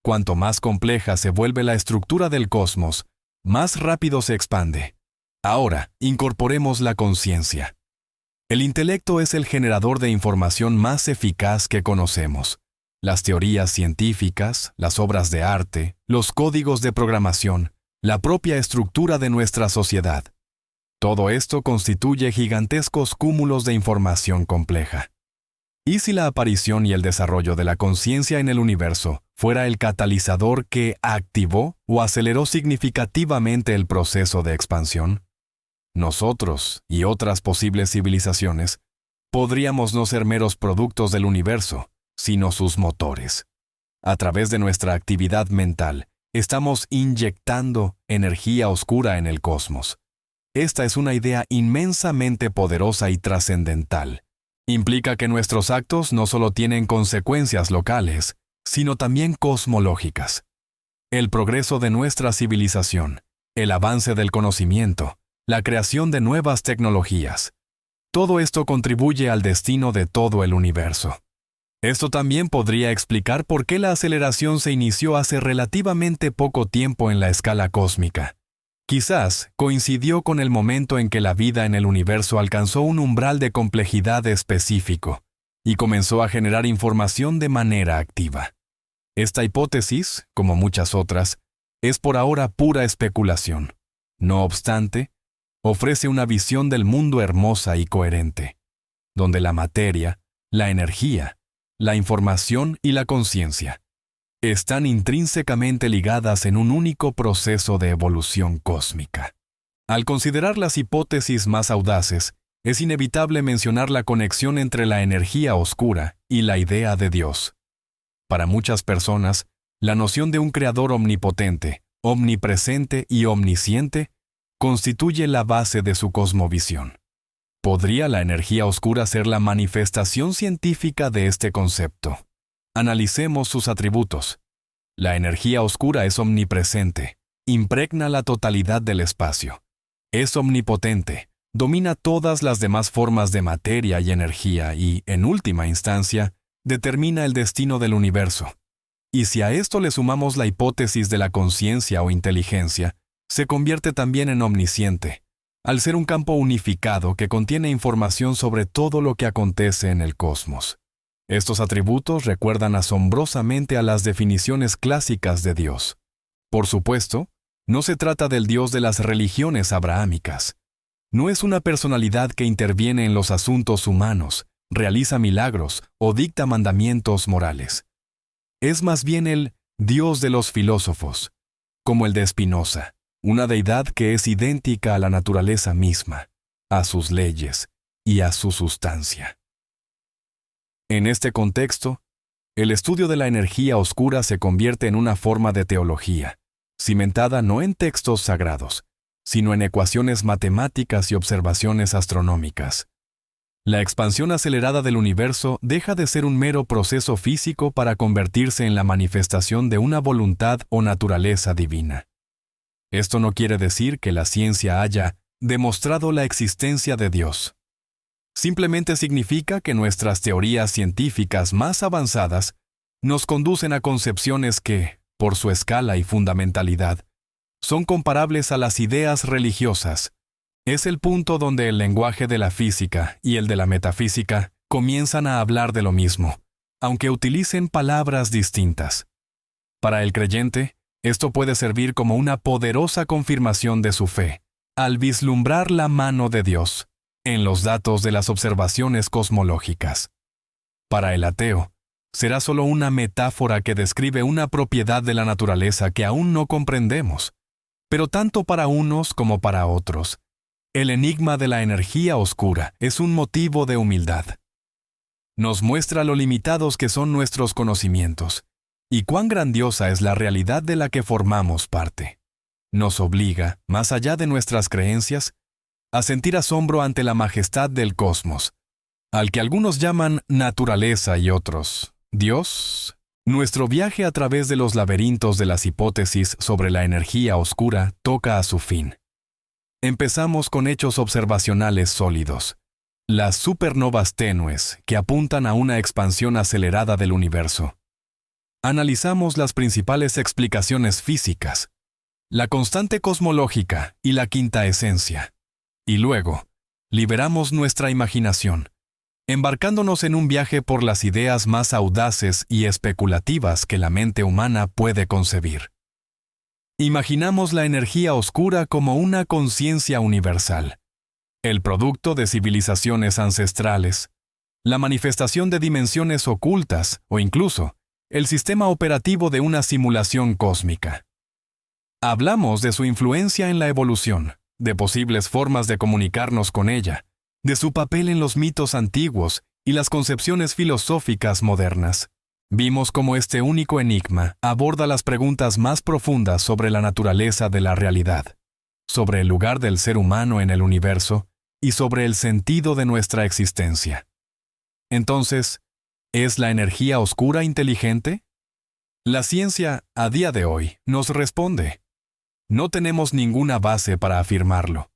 Cuanto más compleja se vuelve la estructura del cosmos, más rápido se expande. Ahora, incorporemos la conciencia. El intelecto es el generador de información más eficaz que conocemos. Las teorías científicas, las obras de arte, los códigos de programación, la propia estructura de nuestra sociedad. Todo esto constituye gigantescos cúmulos de información compleja. ¿Y si la aparición y el desarrollo de la conciencia en el universo fuera el catalizador que activó o aceleró significativamente el proceso de expansión? Nosotros y otras posibles civilizaciones podríamos no ser meros productos del universo, sino sus motores. A través de nuestra actividad mental, estamos inyectando energía oscura en el cosmos. Esta es una idea inmensamente poderosa y trascendental. Implica que nuestros actos no solo tienen consecuencias locales, sino también cosmológicas. El progreso de nuestra civilización, el avance del conocimiento, la creación de nuevas tecnologías. Todo esto contribuye al destino de todo el universo. Esto también podría explicar por qué la aceleración se inició hace relativamente poco tiempo en la escala cósmica. Quizás coincidió con el momento en que la vida en el universo alcanzó un umbral de complejidad específico y comenzó a generar información de manera activa. Esta hipótesis, como muchas otras, es por ahora pura especulación. No obstante, ofrece una visión del mundo hermosa y coherente, donde la materia, la energía, la información y la conciencia están intrínsecamente ligadas en un único proceso de evolución cósmica. Al considerar las hipótesis más audaces, es inevitable mencionar la conexión entre la energía oscura y la idea de Dios. Para muchas personas, la noción de un creador omnipotente, omnipresente y omnisciente constituye la base de su cosmovisión. ¿Podría la energía oscura ser la manifestación científica de este concepto? Analicemos sus atributos. La energía oscura es omnipresente, impregna la totalidad del espacio. Es omnipotente, domina todas las demás formas de materia y energía y, en última instancia, determina el destino del universo. Y si a esto le sumamos la hipótesis de la conciencia o inteligencia, se convierte también en omnisciente, al ser un campo unificado que contiene información sobre todo lo que acontece en el cosmos. Estos atributos recuerdan asombrosamente a las definiciones clásicas de Dios. Por supuesto, no se trata del Dios de las religiones abrahámicas. No es una personalidad que interviene en los asuntos humanos, realiza milagros o dicta mandamientos morales. Es más bien el Dios de los filósofos, como el de Spinoza, una deidad que es idéntica a la naturaleza misma, a sus leyes y a su sustancia. En este contexto, el estudio de la energía oscura se convierte en una forma de teología, cimentada no en textos sagrados, sino en ecuaciones matemáticas y observaciones astronómicas. La expansión acelerada del universo deja de ser un mero proceso físico para convertirse en la manifestación de una voluntad o naturaleza divina. Esto no quiere decir que la ciencia haya demostrado la existencia de Dios. Simplemente significa que nuestras teorías científicas más avanzadas nos conducen a concepciones que, por su escala y fundamentalidad, son comparables a las ideas religiosas. Es el punto donde el lenguaje de la física y el de la metafísica comienzan a hablar de lo mismo, aunque utilicen palabras distintas. Para el creyente, esto puede servir como una poderosa confirmación de su fe, al vislumbrar la mano de Dios en los datos de las observaciones cosmológicas. Para el ateo, será solo una metáfora que describe una propiedad de la naturaleza que aún no comprendemos. Pero tanto para unos como para otros, el enigma de la energía oscura es un motivo de humildad. Nos muestra lo limitados que son nuestros conocimientos y cuán grandiosa es la realidad de la que formamos parte. Nos obliga, más allá de nuestras creencias, a sentir asombro ante la majestad del cosmos, al que algunos llaman naturaleza y otros Dios. Nuestro viaje a través de los laberintos de las hipótesis sobre la energía oscura toca a su fin. Empezamos con hechos observacionales sólidos, las supernovas tenues que apuntan a una expansión acelerada del universo. Analizamos las principales explicaciones físicas, la constante cosmológica y la quinta esencia. Y luego, liberamos nuestra imaginación, embarcándonos en un viaje por las ideas más audaces y especulativas que la mente humana puede concebir. Imaginamos la energía oscura como una conciencia universal, el producto de civilizaciones ancestrales, la manifestación de dimensiones ocultas o incluso el sistema operativo de una simulación cósmica. Hablamos de su influencia en la evolución, de posibles formas de comunicarnos con ella, de su papel en los mitos antiguos y las concepciones filosóficas modernas. Vimos cómo este único enigma aborda las preguntas más profundas sobre la naturaleza de la realidad, sobre el lugar del ser humano en el universo y sobre el sentido de nuestra existencia. Entonces, ¿es la energía oscura inteligente? La ciencia, a día de hoy, nos responde. No tenemos ninguna base para afirmarlo.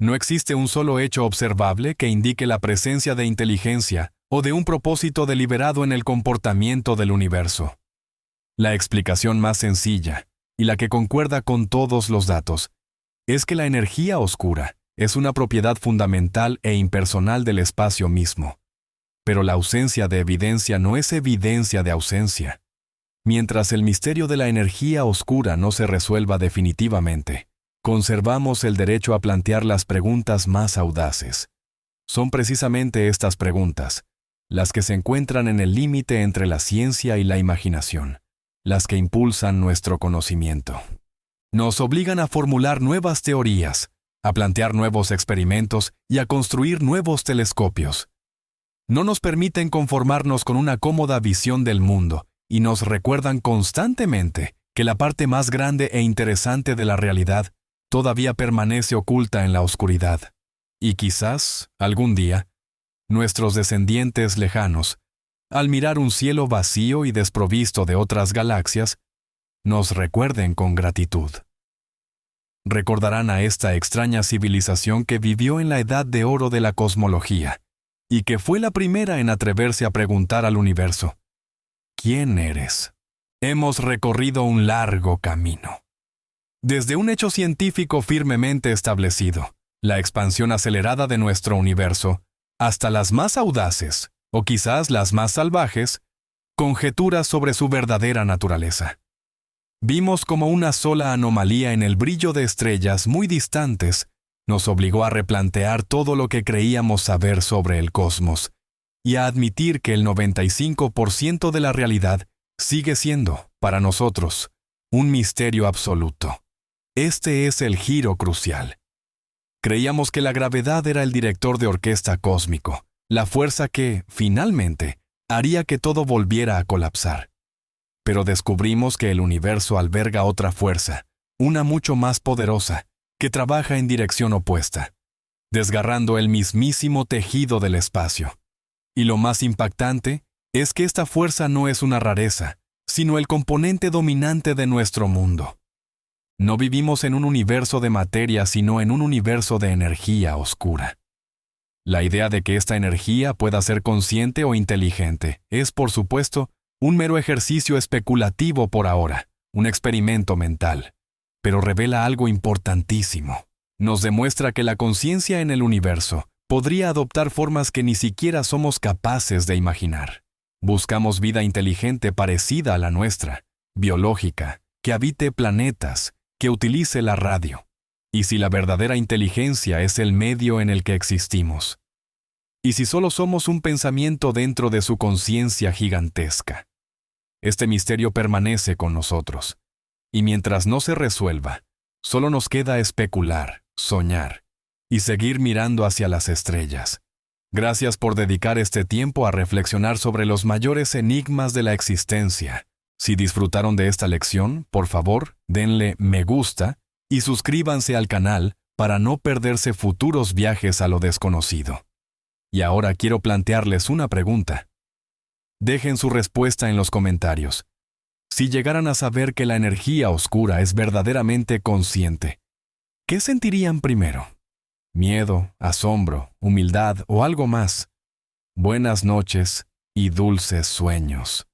No existe un solo hecho observable que indique la presencia de inteligencia o de un propósito deliberado en el comportamiento del universo. La explicación más sencilla, y la que concuerda con todos los datos, es que la energía oscura es una propiedad fundamental e impersonal del espacio mismo. Pero la ausencia de evidencia no es evidencia de ausencia. Mientras el misterio de la energía oscura no se resuelva definitivamente, conservamos el derecho a plantear las preguntas más audaces. Son precisamente estas preguntas, las que se encuentran en el límite entre la ciencia y la imaginación, las que impulsan nuestro conocimiento. Nos obligan a formular nuevas teorías, a plantear nuevos experimentos y a construir nuevos telescopios. No nos permiten conformarnos con una cómoda visión del mundo y nos recuerdan constantemente que la parte más grande e interesante de la realidad todavía permanece oculta en la oscuridad. Y quizás, algún día, nuestros descendientes lejanos, al mirar un cielo vacío y desprovisto de otras galaxias, nos recuerden con gratitud. Recordarán a esta extraña civilización que vivió en la edad de oro de la cosmología y que fue la primera en atreverse a preguntar al universo: ¿quién eres? Hemos recorrido un largo camino. Desde un hecho científico firmemente establecido, la expansión acelerada de nuestro universo, hasta las más audaces, o quizás las más salvajes, conjeturas sobre su verdadera naturaleza. Vimos como una sola anomalía en el brillo de estrellas muy distantes nos obligó a replantear todo lo que creíamos saber sobre el cosmos y a admitir que el 95% de la realidad sigue siendo, para nosotros, un misterio absoluto. Este es el giro crucial. Creíamos que la gravedad era el director de orquesta cósmico, la fuerza que, finalmente, haría que todo volviera a colapsar. Pero descubrimos que el universo alberga otra fuerza, una mucho más poderosa, que trabaja en dirección opuesta, desgarrando el mismísimo tejido del espacio. Y lo más impactante es que esta fuerza no es una rareza, sino el componente dominante de nuestro mundo. No vivimos en un universo de materia, sino en un universo de energía oscura. La idea de que esta energía pueda ser consciente o inteligente es, por supuesto, un mero ejercicio especulativo por ahora, un experimento mental, pero revela algo importantísimo. Nos demuestra que la conciencia en el universo podría adoptar formas que ni siquiera somos capaces de imaginar. Buscamos vida inteligente parecida a la nuestra, biológica, que habite planetas, que utilice la radio. ¿Y si la verdadera inteligencia es el medio en el que existimos? ¿Y si solo somos un pensamiento dentro de su conciencia gigantesca? Este misterio permanece con nosotros, y mientras no se resuelva, solo nos queda especular, soñar, y seguir mirando hacia las estrellas. Gracias por dedicar este tiempo a reflexionar sobre los mayores enigmas de la existencia. Si disfrutaron de esta lección, por favor, denle me gusta y suscríbanse al canal para no perderse futuros viajes a lo desconocido. Y ahora quiero plantearles una pregunta. Dejen su respuesta en los comentarios. Si llegaran a saber que la energía oscura es verdaderamente consciente, ¿qué sentirían primero? ¿Miedo, asombro, humildad o algo más? Buenas noches y dulces sueños.